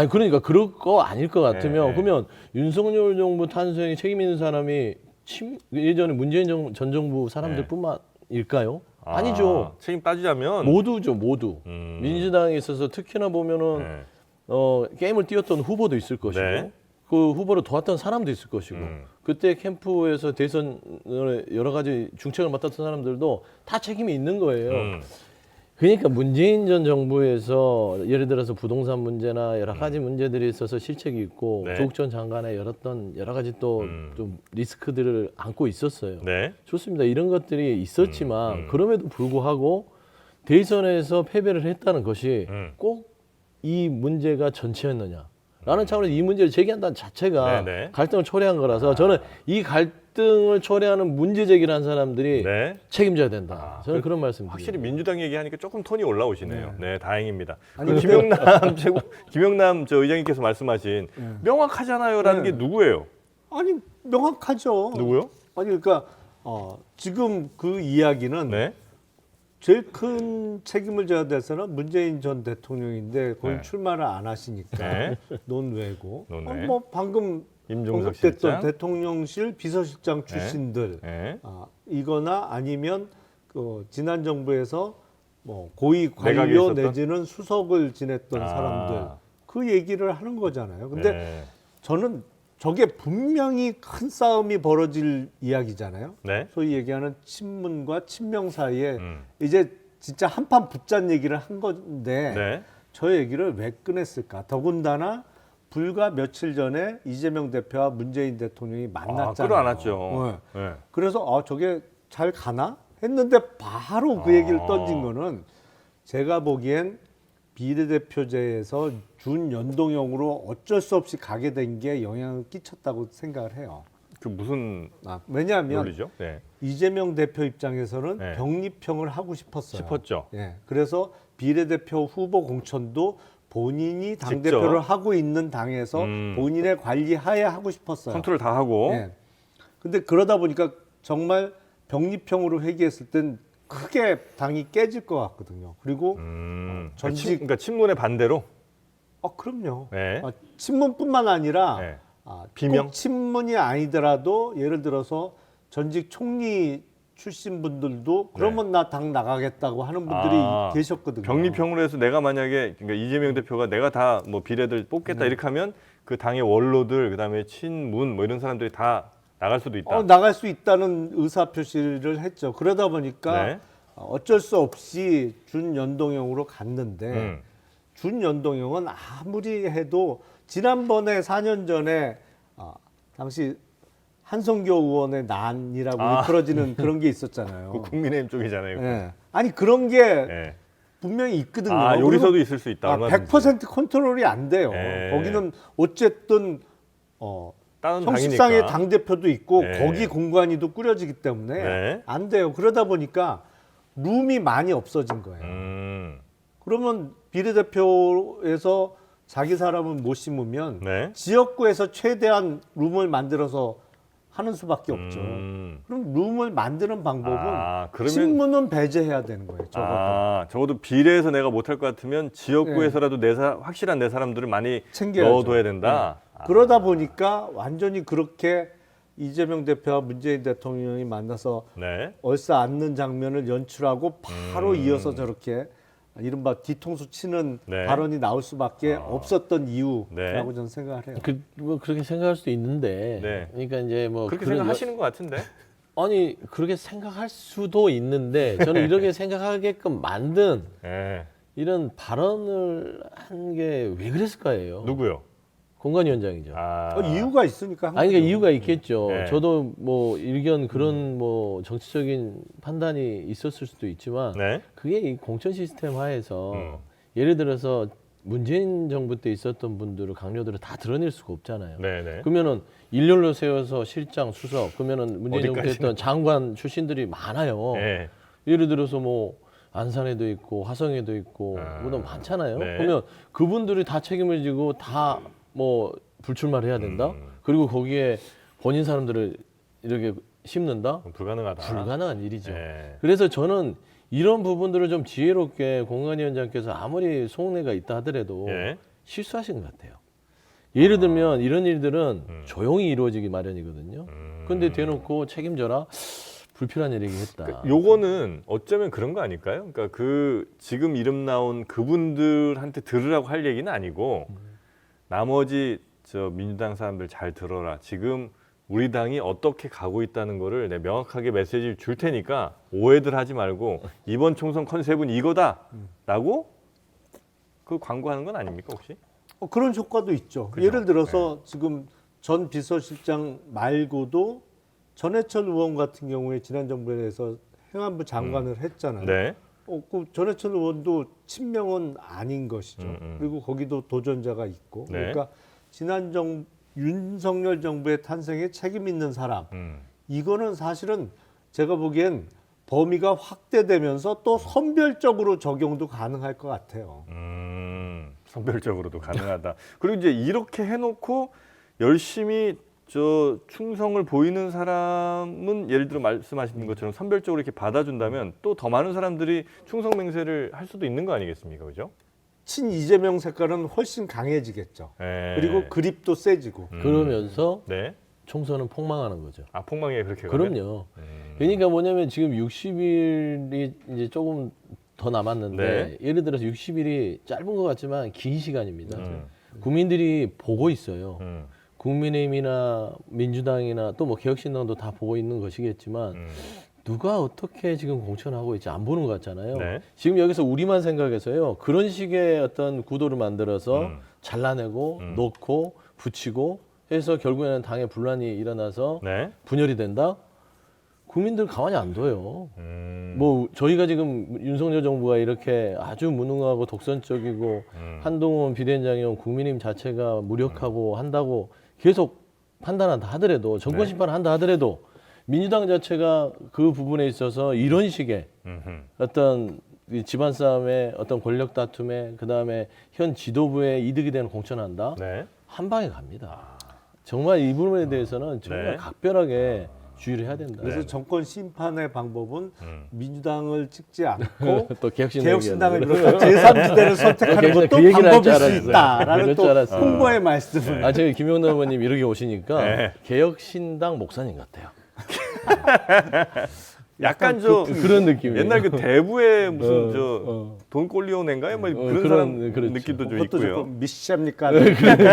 그러니까 그럴 거 아닐 것 같으면 네. 그러면 윤석열 정부 탄생에 책임 있는 사람이 예전에 문재인 전 정부 사람들뿐만일까요? 아니죠. 책임 따지자면 모두죠, 모두. 민주당에 있어서 특히나 보면은 게임을 뛰었던 후보도 있을 것이고 네. 그 후보를 도왔던 사람도 있을 것이고 그때 캠프에서 대선을 여러 가지 중책을 맡았던 사람들도 다 책임이 있는 거예요. 그러니까 문재인 전 정부에서 예를 들어서 부동산 문제나 여러 가지 문제들이 있어서 실책이 있고 네. 조국 전 장관의 여러 가지 또 좀 리스크들을 안고 있었어요. 네. 좋습니다. 이런 것들이 있었지만 그럼에도 불구하고 대선에서 패배를 했다는 것이 꼭 이 문제가 전체였느냐라는 차원에서 이 문제를 제기한다는 자체가 네. 갈등을 초래한 거라서 저는 이 갈등을 초래하는 문제 제기를 한 사람들이 네. 책임져야 된다. 저는 그런 말씀 확실히 드립니다. 민주당 얘기하니까 조금 톤이 올라오시네요. 네, 다행입니다. 아니, 그 김영남 저 의장님께서 말씀하신 명확하잖아요라는 게 누구예요? 아니 명확하죠. 누구요? 아니 그러니까 지금 그 이야기는 네. 제일 큰 책임을 져야 돼서는 문재인 전 대통령인데 거기 네. 출마를 안 하시니까 네. 논외고 논외. 뭐 방금 임종석 언급됐던 실장. 대통령실 비서실장 출신들 네. 이거나 아니면 그 지난 정부에서 뭐 고위 내각에 관료 있었던? 내지는 수석을 지냈던 아. 사람들 그 얘기를 하는 거잖아요. 근데 네. 저는 저게 분명히 큰 싸움이 벌어질 이야기잖아요. 네. 소위 얘기하는 친문과 친명 사이에 이제 진짜 한판 붙자는 얘기를 한 건데 네. 저 얘기를 왜 꺼냈을까? 더군다나 불과 며칠 전에 이재명 대표와 문재인 대통령이 만났잖아요. 끌어안았죠. 네. 네. 그래서 저게 잘 가나 했는데 바로 그 얘기를 던진 거는 제가 보기엔 비례대표제에서 준연동형으로 어쩔 수 없이 가게 된 게 영향을 끼쳤다고 생각을 해요. 그 무슨 왜냐하면 논리죠? 네. 이재명 대표 입장에서는 네. 병립형을 하고 싶었어요. 싶었죠. 예. 그래서 비례대표 후보 공천도 본인이 당대표를 하고 있는 당에서 본인의 관리하에 하고 싶었어요. 컨트롤 다 하고. 예. 근데 그러다 보니까 정말 병립형으로 회귀했을 땐 크게 당이 깨질 것 같거든요. 그리고 전직 그러니까 친문의 반대로. 그럼요. 네. 친문뿐만 아니라 네. 비명? 꼭 친문이 아니더라도 예를 들어서 전직 총리 출신 분들도 그러면 나 당 나가겠다고 하는 분들이 계셨거든요. 병립형으로 해서 내가 만약에 그러니까 이재명 대표가 내가 다 뭐 비례들 뽑겠다 이렇게 하면 그 당의 원로들 그다음에 친문 뭐 이런 사람들이 다 나갈 수도 있다. 나갈 수 있다는 의사 표시를 했죠. 그러다 보니까 네. 어쩔 수 없이 준연동형으로 갔는데 준연동형은 아무리 해도 지난번에 4년 전에 당시 한성교 의원의 난이라고 일컬어지는 그런 게 있었잖아요. 그 국민의힘 쪽이잖아요. 예. 아니 그런 게 예. 분명히 있거든요. 여기서도 있을 수 있다. 100% 컨트롤이 안 돼요. 예. 거기는 어쨌든 다른 형식상의 당이니까. 당 대표도 있고 예. 거기 공관위도 꾸려지기 때문에 네. 안 돼요. 그러다 보니까 룸이 많이 없어진 거예요. 그러면 비례대표에서 자기 사람을 못 심으면 네. 지역구에서 최대한 룸을 만들어서 하는 수밖에 없죠. 그럼 룸을 만드는 방법은 그러면 신문은 배제해야 되는 거예요. 적어도 비례해서 내가 못할 것 같으면 지역구에서라도 확실한 내 사람들을 많이 챙겨야죠. 넣어둬야 된다. 그러다 보니까 완전히 그렇게 이재명 대표와 문재인 대통령이 만나서 네. 얼싸안는 장면을 연출하고 바로 이어서 저렇게 이른바 뒤통수 치는 네. 발언이 나올 수밖에 없었던 이유라고 네. 저는 생각을 해요. 뭐 그렇게 생각할 수도 있는데, 네. 그러니까 이제 뭐 그렇게 그런 생각하시는 것 같은데. 아니 그렇게 생각할 수도 있는데 저는 이렇게 생각하게끔 만든 예. 이런 발언을 한 게 왜 그랬을까요? 누구요? 공관위원장이죠. 이유가 있으니까 한 아니 그러니까 거죠. 이유가 있겠죠. 네. 저도 뭐 일견 그런 뭐 정치적인 판단이 있었을 수도 있지만 네. 그게 이 공천 시스템 하에서 예를 들어서 문재인 정부 때 있었던 분들을 강요들을 다 드러낼 수가 없잖아요. 네네. 그러면은 일렬로 세워서 실장, 수석, 그러면은 문재인 정부 때 어디까지나. 했던 장관 출신들이 많아요. 네. 예를 들어서 뭐 안산에도 있고 화성에도 있고 뭐 너무 많잖아요. 네. 그러면 그분들이 다 책임을 지고 다 뭐 불출마를 해야 된다. 그리고 거기에 본인 사람들을 이렇게 심는다. 불가능하다. 불가능한 일이죠. 네. 그래서 저는 이런 부분들을 좀 지혜롭게 공관위원장께서 아무리 속내가 있다 하더라도 예. 실수하신 것 같아요. 예를 들면 이런 일들은 조용히 이루어지기 마련이거든요. 근데 대놓고 책임져라. 불필요한 얘기 했다. 요거는 어쩌면 그런 거 아닐까요? 그러니까 그 지금 이름 나온 그분들한테 들으라고 할 얘기는 아니고 나머지 저 민주당 사람들 잘 들어라. 지금 우리 당이 어떻게 가고 있다는 거를 내가 명확하게 메시지를 줄 테니까 오해들 하지 말고 이번 총선 컨셉은 이거다라고 그 광고하는 건 아닙니까 혹시? 그런 효과도 있죠. 그죠? 예를 들어서 지금 전 비서실장 말고도 전해철 의원 같은 경우에 지난 정부에서 행안부 장관을 했잖아요. 네. 그 전해철 의원도 친명은 아닌 것이죠. 그리고 거기도 도전자가 있고. 네. 그러니까 지난 윤석열 정부의 탄생에 책임 있는 사람. 이거는 사실은 제가 보기엔 범위가 확대되면서 또 선별적으로 적용도 가능할 것 같아요. 선별적으로도 가능하다. 그리고 이제 이렇게 해놓고 열심히 저 충성을 보이는 사람은 예를 들어 말씀하신 것처럼 선별적으로 이렇게 받아준다면 또 더 많은 사람들이 충성 맹세를 할 수도 있는 거 아니겠습니까, 그죠? 친 이재명 색깔은 훨씬 강해지겠죠. 네. 그리고 그립도 세지고. 그러면서 네. 총선은 폭망하는 거죠. 폭망에 그렇게 가면? 그럼요. 그러니까 뭐냐면 지금 60일이 이제 조금 더 남았는데 네. 예를 들어서 60일이 짧은 것 같지만 긴 시간입니다. 국민들이 보고 있어요. 국민의힘이나 민주당이나 또 뭐 개혁신당도 다 보고 있는 것이겠지만 누가 어떻게 지금 공천하고 있지 안 보는 것 같잖아요. 네. 지금 여기서 우리만 생각해서요. 그런 식의 어떤 구도를 만들어서 잘라내고 놓고 붙이고 해서 결국에는 당의 분란이 일어나서 네. 분열이 된다? 국민들 가만히 안 둬요. 뭐 저희가 지금 윤석열 정부가 이렇게 아주 무능하고 독선적이고 한동훈 비대위원장이 국민의힘 자체가 무력하고 한다고 계속 판단한다 하더라도 정권 네. 심판한다 하더라도 민주당 자체가 그 부분에 있어서 이런 식의 어떤 이 집안 싸움에 어떤 권력 다툼에 그다음에 현 지도부의 이득이 되는 공천한다 네. 한 방에 갑니다. 정말 이 부분에 대해서는 정말 네. 각별하게 주의를 해야 된다. 그래서 정권 심판의 방법은 민주당을 찍지 않고 또 개혁신당을 비롯한 제3지대를 선택하는 그 것도 얘기를 할줄 방법일 수 알았어요. 있다라는 그럴 또 줄 알았어요. 홍보의 말씀을. 아, 저희 김용남 의원님 이렇게 오시니까 네. 개혁신당 목사님 같아요. 약간 저 그런 느낌이에요. 옛날 그 대부의 무슨 저 돈꼴리오네인가요? 뭐 그런 사람 그렇죠. 느낌도 좀 그것도 있고요. 조금 미시합니까?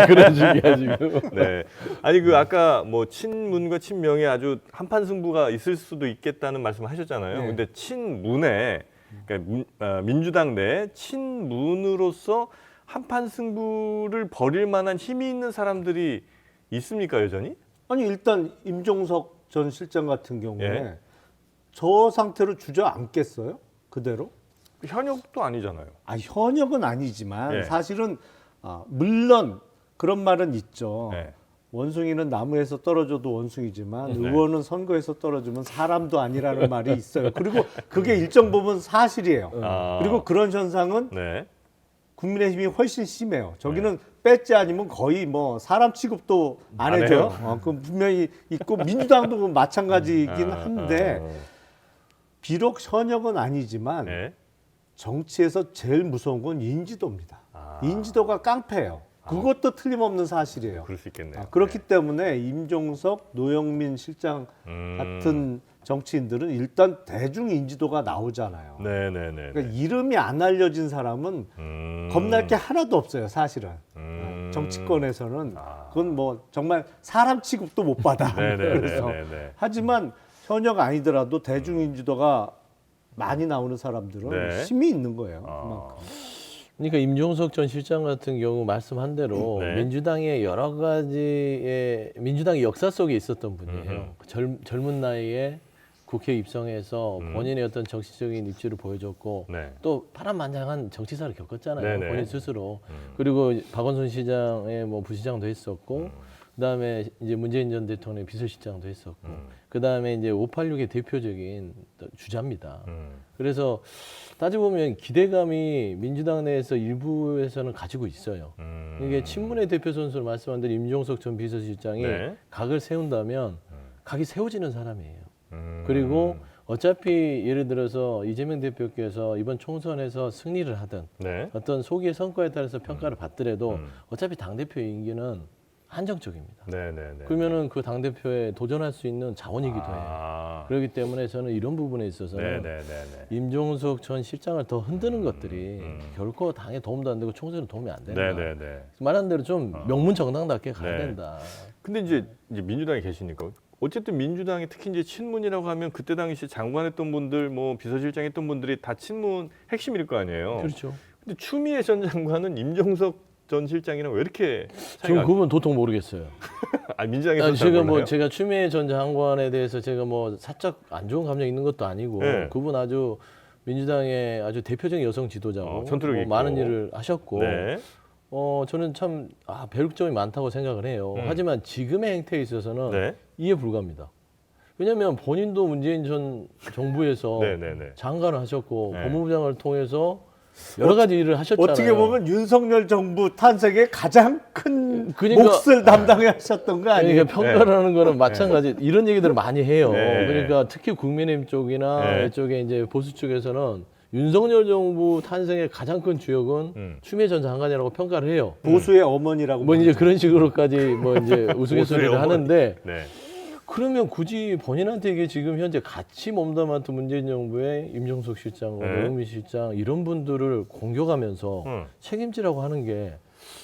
그런 식이야 지금. 네. 아니 그 아까 뭐 친문과 친명에 아주 한판 승부가 있을 수도 있겠다는 말씀을 하셨잖아요. 네. 근데 친문에 그러니까 민주당 내 친문으로서 한판 승부를 벌일 만한 힘이 있는 사람들이 있습니까 여전히? 아니 일단 임종석 전 실장 같은 경우에 예. 저 상태로 주저앉겠어요? 그대로? 현역도 아니잖아요. 현역은 아니지만 예. 사실은 물론 그런 말은 있죠. 네. 원숭이는 나무에서 떨어져도 원숭이지만 네. 의원은 선거에서 떨어지면 사람도 아니라는 말이 있어요. 그리고 그게 일정 부분 사실이에요. 아. 그리고 그런 현상은 네. 국민의힘이 훨씬 심해요. 저기는 배지 아니면 거의 뭐 사람 취급도 안 안 해줘요. 해요? 그 분명히 있고 민주당도 마찬가지이긴 한데 비록 현역은 아니지만 네. 정치에서 제일 무서운 건 인지도입니다. 인지도가 깡패예요. 그것도 틀림없는 사실이에요. 그럴 수 있겠네요. 그렇기 때문에 임종석, 노영민 실장 같은 정치인들은 일단 대중 인지도가 나오잖아요. 네네네. 그러니까 이름이 안 알려진 사람은 겁날 게 하나도 없어요, 사실은. 정치권에서는 그건 뭐 정말 사람 취급도 못 받아. 그래서 하지만 현역 아니더라도 대중 인지도가 많이 나오는 사람들은 네. 힘이 있는 거예요. 그만큼. 그러니까 임종석 전 실장 같은 경우 말씀한 대로 네. 민주당의 여러 가지의 민주당의 역사 속에 있었던 분이에요. 젊은 나이에 국회에 입성해서 본인의 어떤 정치적인 입지를 보여줬고 네. 또 파란만장한 정치사를 겪었잖아요. 네네. 본인 스스로. 그리고 박원순 시장의 뭐 부시장도 했었고 그다음에 이제 문재인 전 대통령의 비서실장도 했었고 그다음에 이제 586의 대표적인 주자입니다. 그래서 따지고 보면 기대감이 민주당 내에서 일부에서는 가지고 있어요. 이게 친문의 대표 선수로 말씀한 대로 임종석 전 비서실장이 네. 각을 세운다면 각이 세워지는 사람이에요. 그리고 어차피 예를 들어서 이재명 대표께서 이번 총선에서 승리를 하든 네. 어떤 소기의 성과에 따라서 평가를 받더라도 어차피 당대표의 임기는 한정적입니다. 네네네. 그러면은 그 당대표에 도전할 수 있는 자원이기도 해요. 아. 그렇기 때문에 저는 이런 부분에 있어서는 네네네네. 임종석 전 실장을 더 흔드는 것들이 결코 당에 도움도 안 되고 총선에 도움이 안 된다. 네네네. 말한 대로 좀 명문정당답게 가야 네. 된다. 근데 이제 민주당에 계시니까 어쨌든 민주당이 특히 이제 친문이라고 하면 그때 당시 장관했던 분들 뭐 비서실장했던 분들이 다 친문 핵심일 거 아니에요. 그렇죠. 근데 추미애 전 장관은 임종석 전 실장이랑 왜 이렇게 저는 사이가 그분 도통 모르겠어요. 민주당에서 잘 제가 몰라요? 뭐 제가 추미애 전 장관에 대해서 제가 뭐 살짝 안 좋은 감정이 있는 것도 아니고 네. 그분 아주 민주당의 아주 대표적인 여성 지도자고 전투력 뭐 있고. 많은 일을 하셨고 네. 저는 참 배울 점이 많다고 생각을 해요. 하지만 지금의 행태에 있어서는 네. 이해 불가합니다. 왜냐하면 본인도 문재인 전 정부에서 네네네. 장관을 하셨고 네. 법무부장을 통해서 여러 가지 일을 하셨잖아요. 어떻게 보면 윤석열 정부 탄생에 가장 큰 그러니까- 몫을 담당하셨던 거 아니에요? 그러니까 평가를 하는 거는 마찬가지 이런 얘기들을 많이 해요. 네. 그러니까 특히 국민의힘 쪽이나 네. 이쪽에 이제 보수 쪽에서는 윤석열 정부 탄생의 가장 큰 주역은 추미애 전 장관이라고 평가를 해요. 보수의 어머니라고. 뭐 이제 그런 식으로까지 뭐 이제 우스갯소리를 보수의 하는데 네. 그러면 굳이 본인한테 이게 지금 현재 같이 몸담았던 문재인 정부의 임종석 실장, 네. 노영민 실장 이런 분들을 공격하면서 음. 책임지라고 하는 게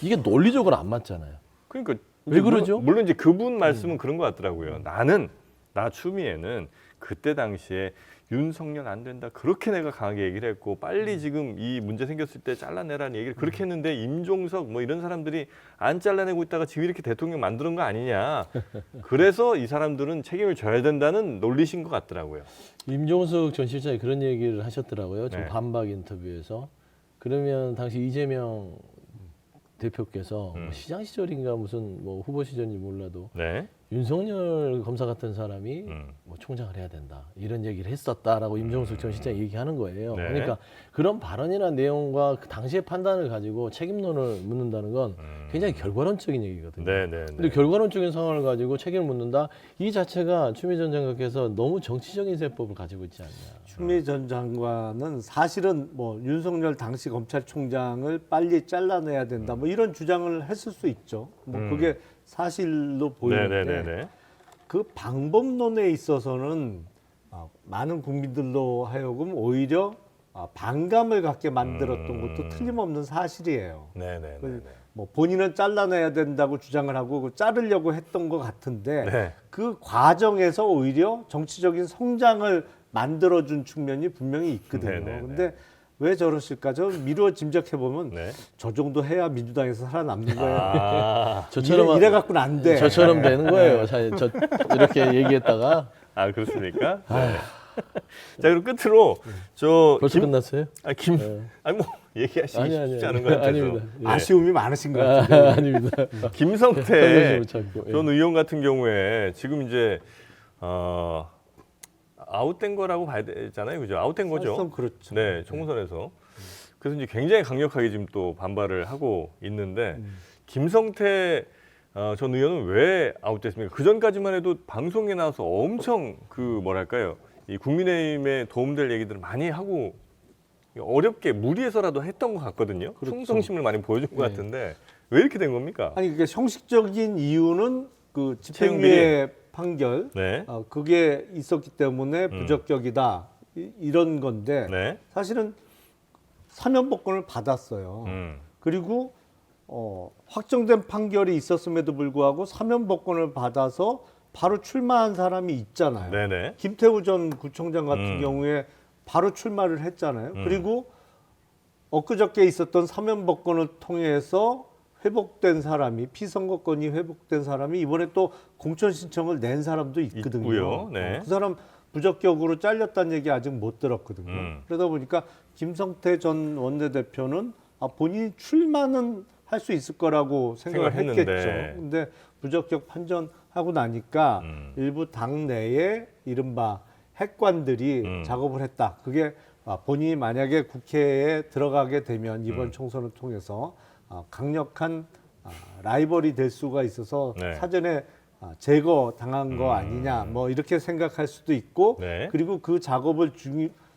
이게 논리적으로 안 맞잖아요. 그러니까 왜 이제 그러죠? 물론 이제 그분 말씀은 그런 것 같더라고요. 나 추미애는 그때 당시에 윤석열 안 된다 그렇게 내가 강하게 얘기를 했고 빨리 지금 이 문제 생겼을 때 잘라내라는 얘기를 그렇게 했는데 임종석 뭐 이런 사람들이 안 잘라내고 있다가 지금 이렇게 대통령 만드는 거 아니냐. 그래서 이 사람들은 책임을 져야 된다는 논리신 것 같더라고요. 임종석 전 실장이 그런 얘기를 하셨더라고요. 저 네. 반박 인터뷰에서. 그러면 당시 이재명 대표께서 뭐 시장 시절인가 무슨 뭐 후보 시절인지 몰라도 네. 윤석열 검사 같은 사람이 뭐 총장을 해야 된다 이런 얘기를 했었다라고 임종석 전 실장이 얘기하는 거예요. 네. 그러니까 그런 발언이나 내용과 그 당시의 판단을 가지고 책임론을 묻는다는 건 굉장히 결과론적인 얘기거든요. 네네. 근데 결과론적인 상황을 가지고 책임을 묻는다 이 자체가 추미애 전 장관께서 너무 정치적인 세법을 가지고 있지 않냐. 추미애 전 장관은 사실은 뭐 윤석열 당시 검찰총장을 빨리 잘라내야 된다 뭐 이런 주장을 했을 수 있죠. 뭐 그게 사실로 보이는데 네네네. 그 방법론에 있어서는 많은 국민들로 하여금 오히려 반감을 갖게 만들었던 것도 틀림없는 사실이에요. 네네네. 뭐 본인은 잘라내야 된다고 주장을 하고 자르려고 했던 것 같은데 네. 그 과정에서 오히려 정치적인 성장을 만들어준 측면이 분명히 있거든요. 네네네. 근데 왜 저러실까? 저 미루어 짐작해 보면 네. 저 정도 해야 민주당에서 살아남는 거예요. 아, 이래 갖고는 안 돼. 저처럼 되는 거예요. 사실 이렇게 얘기했다가 아 그렇습니까? 네. 자 그리고 끝으로 저 벌써 끝났어요? 아니 뭐 얘기하시기 아니, 쉽지 않은 것 같아서 아닙니다. 예. 아쉬움이 많으신 것 같아요. 아닙니다. 김성태 설명을 못 찾고, 예. 전 의원 같은 경우에 지금 이제 아웃된 거라고 봐야 되잖아요, 그죠? 아웃된 거죠. 사실상 그렇죠. 네, 총선에서. 그래서 이제 굉장히 강력하게 지금 또 반발을 하고 있는데 김성태 전 의원은 왜 아웃됐습니까? 그 전까지만 해도 방송에 나와서 엄청 그 뭐랄까요, 이 국민의힘에 도움될 얘기들을 많이 하고 어렵게 무리해서라도 했던 것 같거든요. 그렇죠. 충성심을 많이 보여준 것 네. 같은데 왜 이렇게 된 겁니까? 아니 그게 형식적인 이유는 그 채용비리. 집행유예 판결 네, 그게 있었기 때문에 부적격이다 이런 건데 네, 사실은 사면복권을 받았어요. 그리고 확정된 판결이 있었음에도 불구하고 사면복권을 받아서 바로 출마한 사람이 있잖아요. 네, 네. 김태우 전 구청장 같은 경우에 바로 출마를 했잖아요. 그리고 엊그저께 있었던 사면복권을 통해서 회복된 사람이 피선거권이 회복된 사람이 이번에 또 공천 신청을 낸 사람도 있거든요. 있고요. 네. 그 사람 부적격으로 잘렸다는 얘기 아직 못 들었거든요. 그러다 보니까 김성태 전 원내대표는 본인이 출마는 할 수 있을 거라고 생각을 생각했는데. 했겠죠. 근데 부적격 판정하고 나니까 일부 당 내에 이른바 핵관들이 작업을 했다. 그게 본인이 만약에 국회에 들어가게 되면 이번 총선을 통해서 강력한 라이벌이 될 수가 있어서 네. 사전에 제거 당한 거 아니냐 뭐 이렇게 생각할 수도 있고 네. 그리고 그 작업을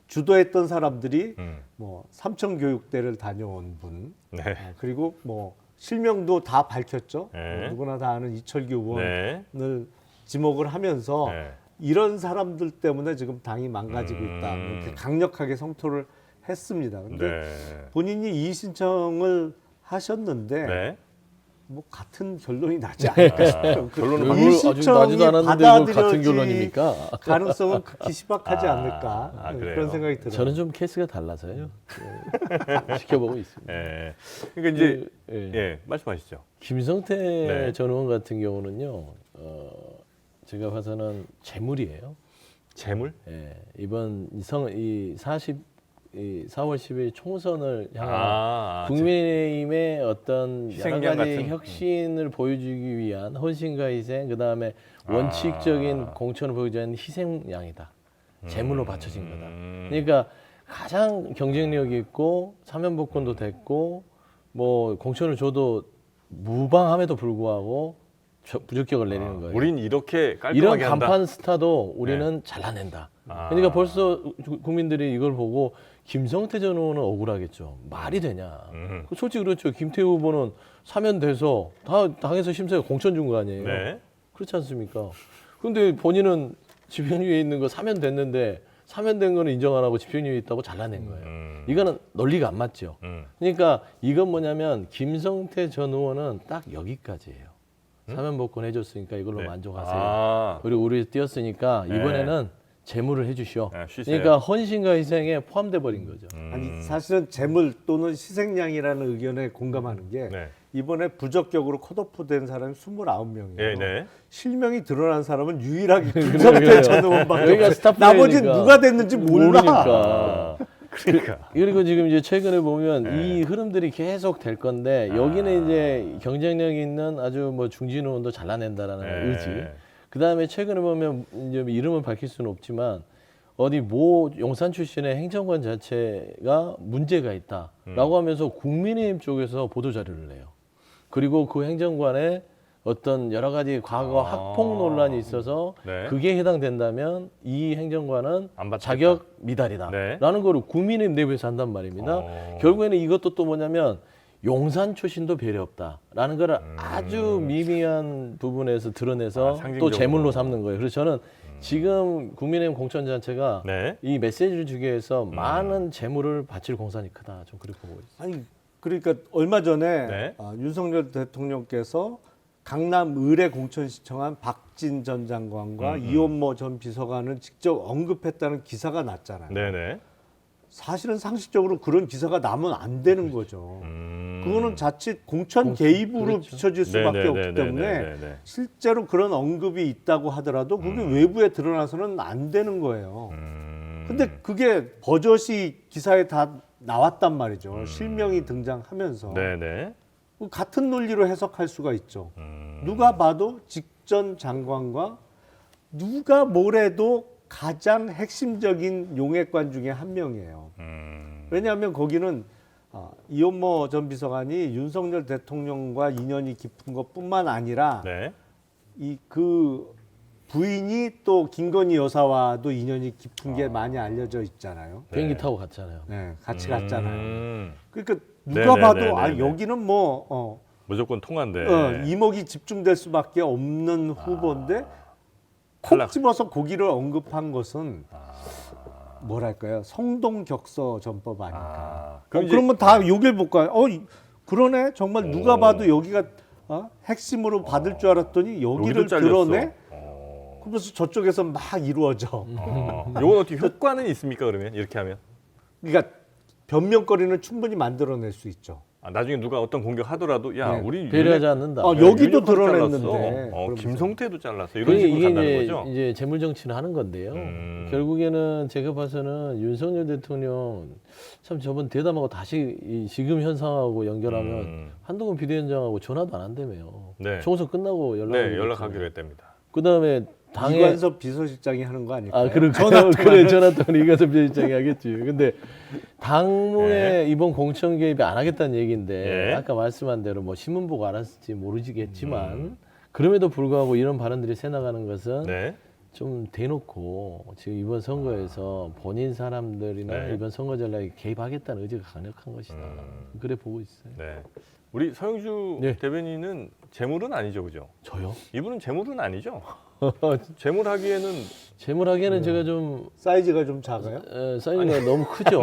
주도했던 사람들이 뭐 삼청교육대를 다녀온 분 네. 그리고 뭐 실명도 다 밝혔죠. 네. 누구나 다 아는 이철규 의원을 네. 지목을 하면서 네. 이런 사람들 때문에 지금 당이 망가지고 있다. 이렇게 강력하게 성토를 했습니다. 근데 네. 본인이 이의 신청을 하셨는데 네. 뭐 같은 결론이 나지 않을까 싶어요. 결론은 뭘 이의 아직 나지도 신청이 않았는데 뭐 같은 받아들여질 결론입니까? 가능성은 극히 희박하지 않을까 그래요? 그런 생각이 들어요. 저는 좀 케이스가 달라서요. 예. 지켜보고 있습니다. 예. 그러니까 이제 예. 예, 말씀하시죠. 김성태 네. 전 의원 같은 경우는요. 제가 봐서는 재물이에요. 재물? 예. 이번 이 4월 10일 총선을 향한 아, 국민의힘의 어떤 여러 희생양 가지 같은. 혁신을 보여주기 위한 헌신과 희생, 그 다음에 원칙적인 공천을 보여주기 위한 희생양이다. 재물로 바쳐진 거다. 그러니까 가장 경쟁력 있고 사면복권도 됐고 뭐 공천을 줘도 무방함에도 불구하고 부적격을 내리는 거예요. 우린 이렇게 깔끔하게 이런 한다. 간판 스타도 우리는 잘라낸다. 그러니까 벌써 국민들이 이걸 보고 김성태 전 의원은 억울하겠죠. 말이 되냐. 솔직히 그렇죠. 김태우 후보는 사면돼서 다 당에서 심사에 공천 준 거 아니에요. 네. 그렇지 않습니까? 근데 본인은 집행유예 있는 거 사면됐는데 사면된 거는 인정 안 하고 집행유예 있다고 잘라낸 거예요. 이거는 논리가 안 맞죠. 그러니까 이건 뭐냐면 김성태 전 의원은 딱 여기까지예요. 사면복권 해줬으니까 이걸로 네. 만족하세요. 그리고 우리 뛰었으니까 이번에는 재물을 해주시오. 쉬세요. 그러니까 헌신과 희생에 포함돼 버린 거죠. 아니 사실은 재물 또는 희생양이라는 의견에 공감하는 게 네. 이번에 부적격으로 컷오프된 사람이 29명이에요. 네, 네. 실명이 드러난 사람은 유일하게 그래요. 김성태 전 의원밖에 여기가 없어요. 스타 나머지는 플레이니까. 누가 됐는지 몰라. 모르니까. 그러니까. 그리고 지금 이제 최근에 보면 네. 이 흐름들이 계속 될 건데 여기는 이제 경쟁력 있는 아주 뭐 중진 의원도 잘라낸다라는 네. 의지. 그 다음에 최근에 보면 이제 이름을 밝힐 수는 없지만 어디 모 용산 출신의 행정관 자체가 문제가 있다라고 하면서 국민의힘 쪽에서 보도 자료를 내요. 그리고 그 행정관의 어떤 여러 가지 과거 학폭 논란이 있어서 네. 그게 해당된다면 이 행정관은 안 받겠다. 자격 미달이다라는 네. 거를 국민의힘 내부에서 한단 말입니다. 결국에는 이것도 또 뭐냐면 용산 출신도 배려 없다라는 거를 아주 미미한 부분에서 드러내서 상징적으로. 또 제물로 삼는 거예요. 그래서 저는 지금 국민의힘 공천 자체가 네. 이 메시지를 주기 위해서 많은 재물을 바칠 공산이 크다. 좀 그렇게 보고 있습니다. 아니 그러니까 얼마 전에 네. 윤석열 대통령께서 강남 을에 공천 신청한 박진 전 장관과 이원모 전 비서관을 직접 언급했다는 기사가 났잖아요. 네네. 사실은 상식적으로 그런 기사가 나면 안 되는 거죠. 그거는 자칫 공천 개입으로 그렇죠. 비춰질 수밖에 없기 때문에 실제로 그런 언급이 있다고 하더라도 그게 외부에 드러나서는 안 되는 거예요. 근데 그게 버젓이 기사에 다 나왔단 말이죠. 실명이 등장하면서. 네네. 같은 논리로 해석할 수가 있죠. 누가 봐도 직전 장관과 누가 뭐래도 가장 핵심적인 용액관 중에 한 명이에요. 왜냐하면 거기는 이원모 전 비서관이 윤석열 대통령과 인연이 깊은 것뿐만 아니라 네. 이 그 부인이 또 김건희 여사와도 인연이 깊은 게 많이 알려져 있잖아요. 비행기 타고 갔잖아요. 네, 같이 갔잖아요. 음. 그러니까 누가 봐도 네네네네네. 여기는 뭐 무조건 통한데. 이목이 집중될 수밖에 없는 후보인데 탈락. 콕 집어서 고기를 언급한 것은 뭐랄까요? 성동격서 전법 아닐까. 그럼 이제- 그러면 다 욕을 볼까요? 그러네. 정말 누가 봐도 여기가 핵심으로 받을 줄 알았더니 여기를 여기도 잘렸어. 드러내. 그러면서 저쪽에서 막 이루어져. 요건 어떻게 효과는 있습니까? 그러면 이렇게 하면 그러니까 변명거리는 충분히 만들어낼 수 있죠. 나중에 누가 어떤 공격하더라도 야 네. 우리 배려하지 않는다. 여기도 윤핵관도 드러냈는데. 잘랐어. 그러면서. 김성태도 잘랐어. 이런 그러니까 식으로 이게 간다는 이제, 거죠. 이제 재물 정치를 하는 건데요. 결국에는 제가 봐서는 윤석열 대통령 참 저번 대담하고 다시 이 지금 현상하고 연결하면 한동훈 비대위원장하고 전화도 안 한다며요. 네. 총선 끝나고 네, 연락하기로 했답니다. 그다음에 당에 이관섭 비서실장이 하는 거 아닐까요? 그래 전화 통화 이가섭 비서실장이 하겠지. 근데 당무에 이번 공천 개입이 안 하겠다는 얘기인데 예. 아까 말씀한 대로 뭐 신문 보고 알았을지 모르겠지만 그럼에도 불구하고 이런 발언들이 새 나가는 것은 네. 좀 대놓고 지금 이번 선거에서 본인 사람들이나 네. 이번 선거 전략에 개입하겠다는 의지가 강력한 것이다. 그래 보고 있어요. 네. 우리 서영주 네. 대변인은 재물은 아니죠, 그죠? 저요? 이분은 재물은 아니죠. 재물하기에는 재물하기에는 제가 좀 사이즈가 좀 작아요? 사이즈가 너무 크죠.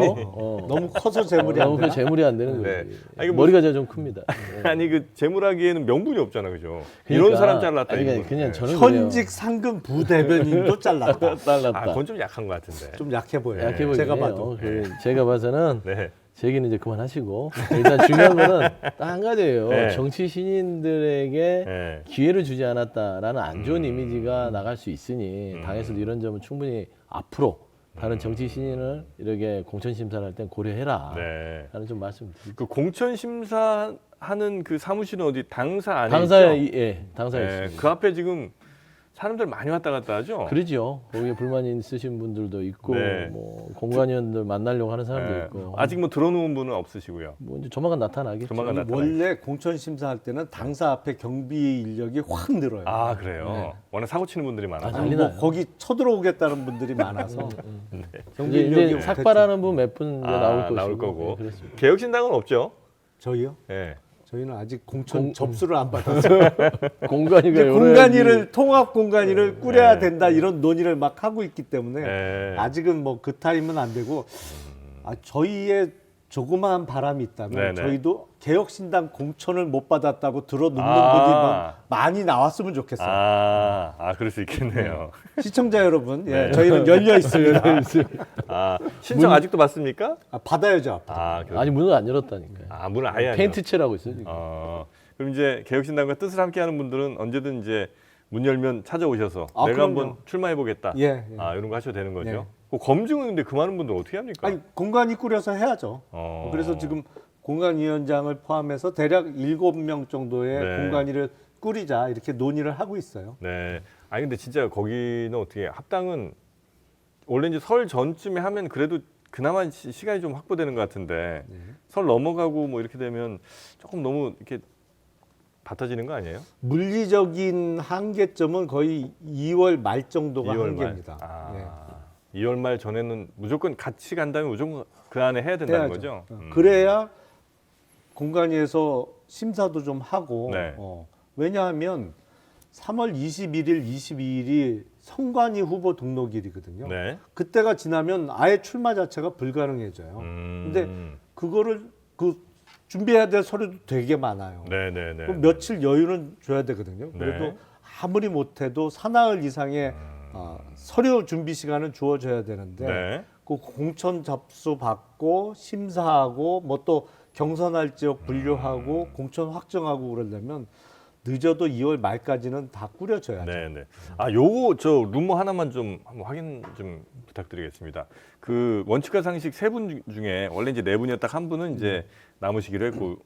너무 커서 재물이 안 너무 되나? 재물이 안 되는 네. 거예요. 아니, 그 뭐- 머리가 좀 큽니다. 아니 그 재물하기에는 명분이 없잖아, 그죠? 그러니까, 이런 사람 잘랐다. 아니, 이분. 그냥 네. 저는 현직 상금 부대변인도 잘랐다. 잘랐다. 그건 좀 약한 것 같은데. 좀 약해 보여요. 약해 보이긴 제가 해요. 봐도. 제가 봐서는 네. 제 얘기는 이제 그만하시고 일단 중요한 거는 딱 한 가지예요. 네. 정치 신인들에게 네. 기회를 주지 않았다라는 안 좋은 이미지가 나갈 수 있으니 당에서도 이런 점은 충분히 앞으로 다른 정치 신인을 이렇게 공천 심사를 할 땐 고려해라. 네. 라는 좀 말씀드립니다. 그 공천 심사하는 그 사무실은 어디 당사 안에 당사에 있죠? 당사에 네. 있습니다. 그 앞에 지금 사람들 많이 왔다 갔다 하죠. 그러죠. 거기에 불만 있으신 분들도 있고 네. 뭐 공관위원들 만나려고 하는 사람도 네. 있고 아직 뭐 들어놓은 분은 없으시고요. 뭐 이제 조만간 나타나겠죠. 조만간 나타나. 원래 공천 심사할 때는 당사 앞에 경비 인력이 확 늘어요. 아 그래요. 워낙 사고 치는 분들이 많아서. 난리 뭐 나요. 거기 쳐들어오겠다는 분들이 많아서 경비 이제 인력이 삭발하는 분 몇 분 나올 것이고 나올 거고. 네, 그렇습니다. 개혁신당은 없죠. 저희요? 예. 저희는 아직 공천 접수를 안 받았어요. 공간이가 이제 여러 공간위를 통합 공간위를 꾸려야 네. 된다 이런 논의를 막 하고 있기 때문에 네. 아직은 뭐 그 타임은 안 되고 저희의 조그마한 바람이 있다면 네네. 저희도 개혁신당 공천을 못 받았다고 들어눕는 아. 분이 막 많이 나왔으면 좋겠어요. 그럴 수 있겠네요. 시청자 여러분, 예, 네. 저희는 열려 있습니다. 신청 아직도 받습니까? 받아야죠. 아니 문을 안 열었다니까요. 문을 아예 안 페인트 칠하고 있어요 지금. 그럼 이제 개혁신당과 뜻을 함께하는 분들은 언제든 이제 문 열면 찾아오셔서 내가 그럼요. 한번 출마해 보겠다. 예, 예. 이런 거 하셔도 되는 거죠. 네. 그 검증은 근데 그 많은 분들 어떻게 합니까? 아니 공간이 꾸려서 해야죠. 그래서 지금 공간위원장을 포함해서 대략 7명 정도의 네. 공간위를 꾸리자 이렇게 논의를 하고 있어요. 네. 아니 근데 진짜 거기는 어떻게 합당은 원래 이제 설 전쯤에 하면 그래도 그나마 시간이 좀 확보되는 것 같은데 설 넘어가고 뭐 이렇게 되면 조금 너무 이렇게 바빠지는 거 아니에요? 물리적인 한계점은 거의 2월 말 정도가 2월 말. 한계입니다. 예. 2월 말 전에는 무조건 같이 간다면 무조건 그 안에 해야 된다는 해야죠. 거죠. 그래야 공간위에서 심사도 좀 하고 네. 왜냐하면 3월 21일, 22일이 선관위 후보 등록일이거든요. 네. 그때가 지나면 아예 출마 자체가 불가능해져요. 근데 그거를 준비해야 될 서류도 되게 많아요. 네네네. 그럼 며칠 여유는 줘야 되거든요. 그래도 네. 아무리 못해도 사나흘 이상의 서류 준비 시간은 주어져야 되는데 네. 그 공천 접수 받고 심사하고 뭐 또 경선할 지역 분류하고 공천 확정하고 그러려면 늦어도 2월 말까지는 다 꾸려져야죠. 네네. 아, 요거 저 루머 하나만 좀 한번 확인 좀 부탁드리겠습니다. 그 원칙과 상식 세 분 중에 원래 이제 네 분이었다 한 분은 이제 남으시기로 했고,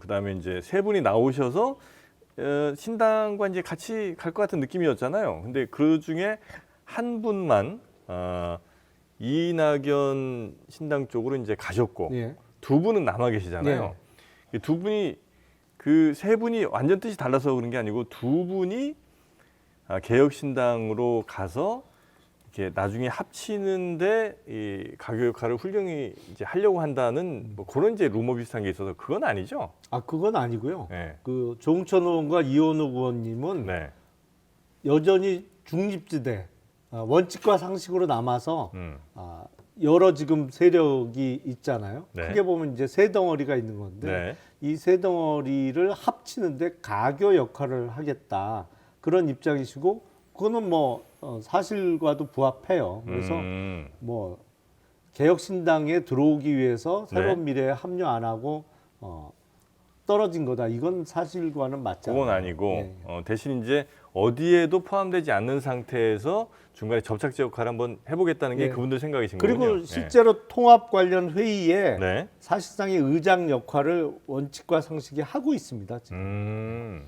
그다음에 이제 세 분이 나오셔서 신당과 이제 같이 갈 것 같은 느낌이었잖아요. 근데 그 중에 한 분만 이낙연 신당 쪽으로 이제 가셨고 예. 두 분은 남아 계시잖아요. 이두 분이 그 세 분이 완전 뜻이 달라서 그런 게 아니고 두 분이 개혁신당으로 가서 이렇게 나중에 합치는데 이 가교 역할을 훌륭히 이제 하려고 한다는 뭐 그런 이제 루머 비슷한 게 있어서 그건 아니죠. 아 그건 아니고요. 네. 그 조홍천 의원과 이현욱 의원님은 네. 여전히 중립지대 원칙과 상식으로 남아서 음. 여러 지금 세력이 있잖아요. 네. 크게 보면 이제 세 덩어리가 있는 건데 네. 이 세 덩어리를 합치는데 가교 역할을 하겠다 그런 입장이시고 그거는 뭐 사실과도 부합해요. 그래서 뭐 개혁신당에 들어오기 위해서 새로운 네. 미래에 합류 안 하고 떨어진 거다. 이건 사실과는 맞지 않아요. 그건 아니고 예. 대신 이제 어디에도 포함되지 않는 상태에서 중간에 접착제 역할을 한번 해보겠다는 게 예. 그분들 생각이신 그리고 거군요. 실제로 통합 관련 회의에 네. 사실상의 의장 역할을 원칙과 상식이 하고 있습니다. 지금.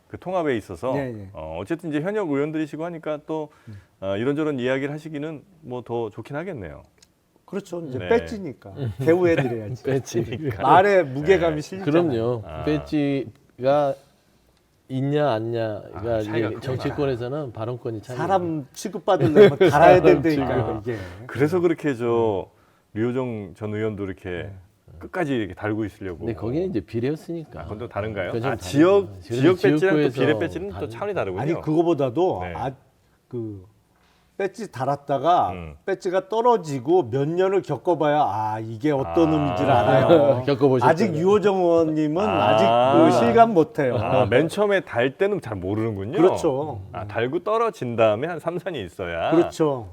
그 통합에 있어서 네, 네. 어쨌든 이제 현역 의원들이시고 하니까 또 이런저런 이야기를 하시기는 뭐 더 좋긴 하겠네요. 그렇죠. 이제 네. 배지니까 대우해드려야지. 배지. 말에 무게감이 실리잖아요. 그럼요. 배지가 있냐 안냐가 차이가 이제 크구나. 정치권에서는 발언권이 차이. 사람 취급받으려면 달아야 된다니까요. 아, 이게. 그래서 그렇게 저 류호정 전 의원도 이렇게 끝까지 이렇게 달고 있으려고. 근데 거기는 이제 비례였으니까. 그건 또 다른가요? 그건 좀 지역 다르죠. 지역 배지랑 또 지역구에서 비례 배지는 또 다른- 차원이 다르군요. 아니 그거보다도 네. 그 배지 달았다가 배지가 떨어지고 몇 년을 겪어봐야 이게 어떤 의미인지를 알아요. 겪어보셨다고요? 아직 유호정 의원님은 아직 아. 그 실감 못해요. 맨 처음에 달 때는 잘 모르는군요. 그렇죠. 달고 떨어진 다음에 한 3, 4년 있어야. 그렇죠.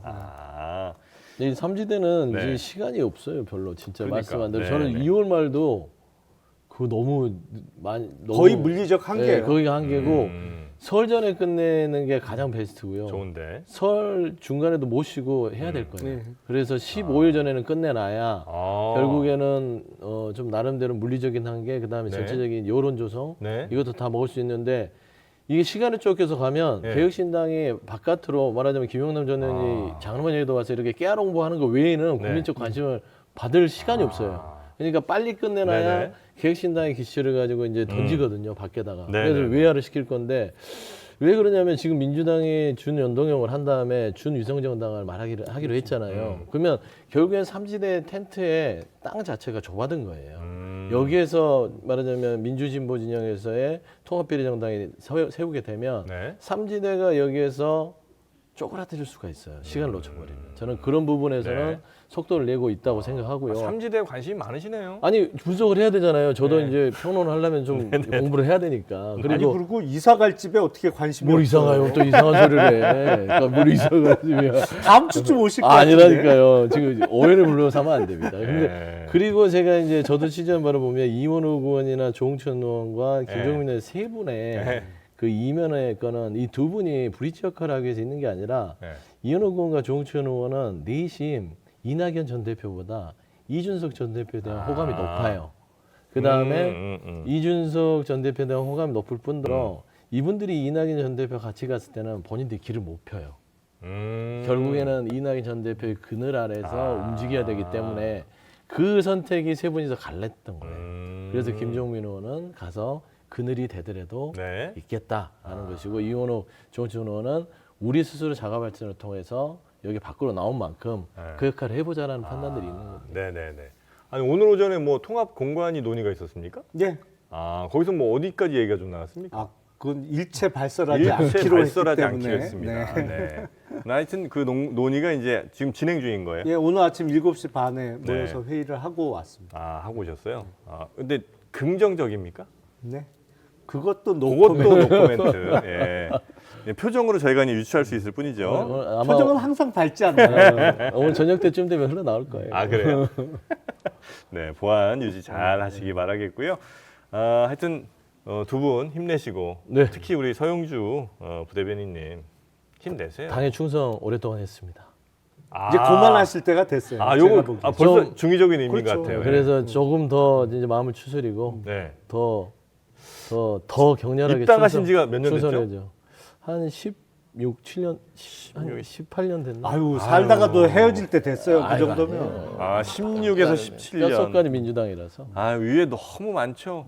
이 삼지대는 네. 이제 시간이 없어요, 별로 진짜 그러니까. 말씀한 대로. 네, 저는 네. 2월 말도 그거 너무 많이 거의 물리적 한계예요. 네, 거기가 한계고 설 전에 끝내는 게 가장 베스트고요. 좋은데. 설 중간에도 못 쉬고 해야 될 거예요. 네. 그래서 15일 전에는 끝내놔야 아. 결국에는 좀 나름대로 물리적인 한계, 그다음에 네. 전체적인 여론 조성 네. 이것도 다 먹을 수 있는데 이게 시간을 쫓겨서 가면 네. 개혁신당이 바깥으로 말하자면 김영남 전 의원이 장로만에도 와서 이렇게 깨알 홍보하는 거 외에는 네. 국민적 관심을 받을 시간이 없어요. 그러니까 빨리 끝내놔야 네네. 개혁신당의 기치를 가지고 이제 던지거든요, 밖에다가. 네네네. 그래서 외화를 시킬 건데 왜 그러냐면 지금 민주당이 준연동형을 한 다음에 준위성정당을 하기로 했잖아요. 그러면 결국엔 삼지대 텐트의 땅 자체가 좁아든 거예요. 여기에서 말하자면 민주진보 진영에서의 통합비례정당이 세우게 되면 네. 삼지대가 여기에서 쪼그라들 수가 있어요. 시간을 놓쳐버리면. 저는 그런 부분에서는 네. 속도를 내고 있다고 생각하고요. 삼지대에 관심이 많으시네요. 아니 분석을 해야 되잖아요. 저도 네. 이제 평론을 하려면 좀 공부를 해야 되니까. 아니 그리고 이사 갈 집에 어떻게 관심이 뭘 없어요? 이상해요? 또 이상한 소리를 해. 그러니까 뭘 이상한 소리야. 다음 주쯤 오실 것 같은데. 아니라니까요. 지금 오해를 불러서 하면 안 됩니다. 근데 네. 그리고 제가 이제 저도 시즌 바로 보면 이원욱 의원이나 조홍천 의원과 김종민 의원 세 분의 네. 그 이면의 거는 이 두 분이 브릿지 역할을 하기 위해서 있는 게 아니라 네. 이현욱 의원과 조홍천 의원은 내심 이낙연 전 대표보다 이준석 전 대표에 대한 호감이 높아요. 그 다음에 이준석 전 대표에 대한 호감이 높을 뿐더러 이분들이 이낙연 전 대표 같이 갔을 때는 본인들이 길을 못 펴요. 결국에는 이낙연 전 대표의 그늘 아래서 움직여야 되기 때문에 그 선택이 세 분이서 갈랐던 거예요. 그래서 김종민 의원은 가서 그늘이 되더라도 네. 있겠다라는 것이고 이원호 조홍천 의원은 우리 스스로 자가 발전을 통해서 여기 밖으로 나온 만큼 네. 그 역할을 해보자라는 판단들이 있는 겁니다. 네네네. 아니 오늘 오전에 뭐 통합 공관위 논의가 있었습니까? 네. 거기서 뭐 어디까지 얘기가 좀 나왔습니까? 그건 일체 발설하지 일체 않기로 발설하지 했기 않기로 때문에. 했습니다. 네. 네. 하여튼 그 논의가 이제 지금 진행 중인 거예요. 예, 오늘 아침 7시 반에 네. 모여서 회의를 하고 왔습니다. 하고 오셨어요. 근데 긍정적입니까? 네. 그것도 그것도 노코멘트. 노코멘트. 예. 네, 표정으로 저희가 이제 유추할 수 있을 뿐이죠. 오늘 아마 표정은 항상 밝지 않나요? 오늘 저녁 때쯤 되면 흘러나올 거예요. 아 그래요? 네, 보안 유지 잘 하시기 바라겠고요. 하여튼 두 분 힘내시고 네. 특히 우리 서용주 부대변인님 힘내세요. 당에 충성 오랫동안 했습니다. 이제 그만하실 때가 됐어요. 아, 제가 요거 보기엔. 벌써 좀- 중의적인 의미인 그렇죠. 것 같아요. 그래서 조금 더 이제 마음을 추스리고 네. 더 격렬하게 입당하신 지가 몇 년 됐죠? 충성해야죠. 한 16, 7년, 한 18년 됐나? 아유 살다가도 헤어질 때 됐어요. 그 아이고, 정도면. 아니에요. 16에서 17년. 뼈속까지 민주당이라서 아, 위에 너무 많죠.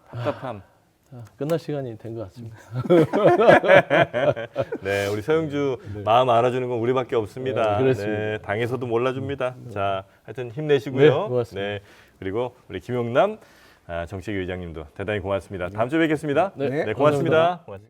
답답함. 끝날 시간이 된 것 같습니다. 네, 우리 서영주 마음 알아주는 건 우리밖에 없습니다. 네, 그렇습니다. 네, 당에서도 몰라줍니다. 자, 하여튼 힘내시고요. 네, 고맙습니다. 네, 그리고 우리 김용남 정책위 의장님도 대단히 고맙습니다. 다음 주에 뵙겠습니다. 네, 고맙습니다. 고맙습니다.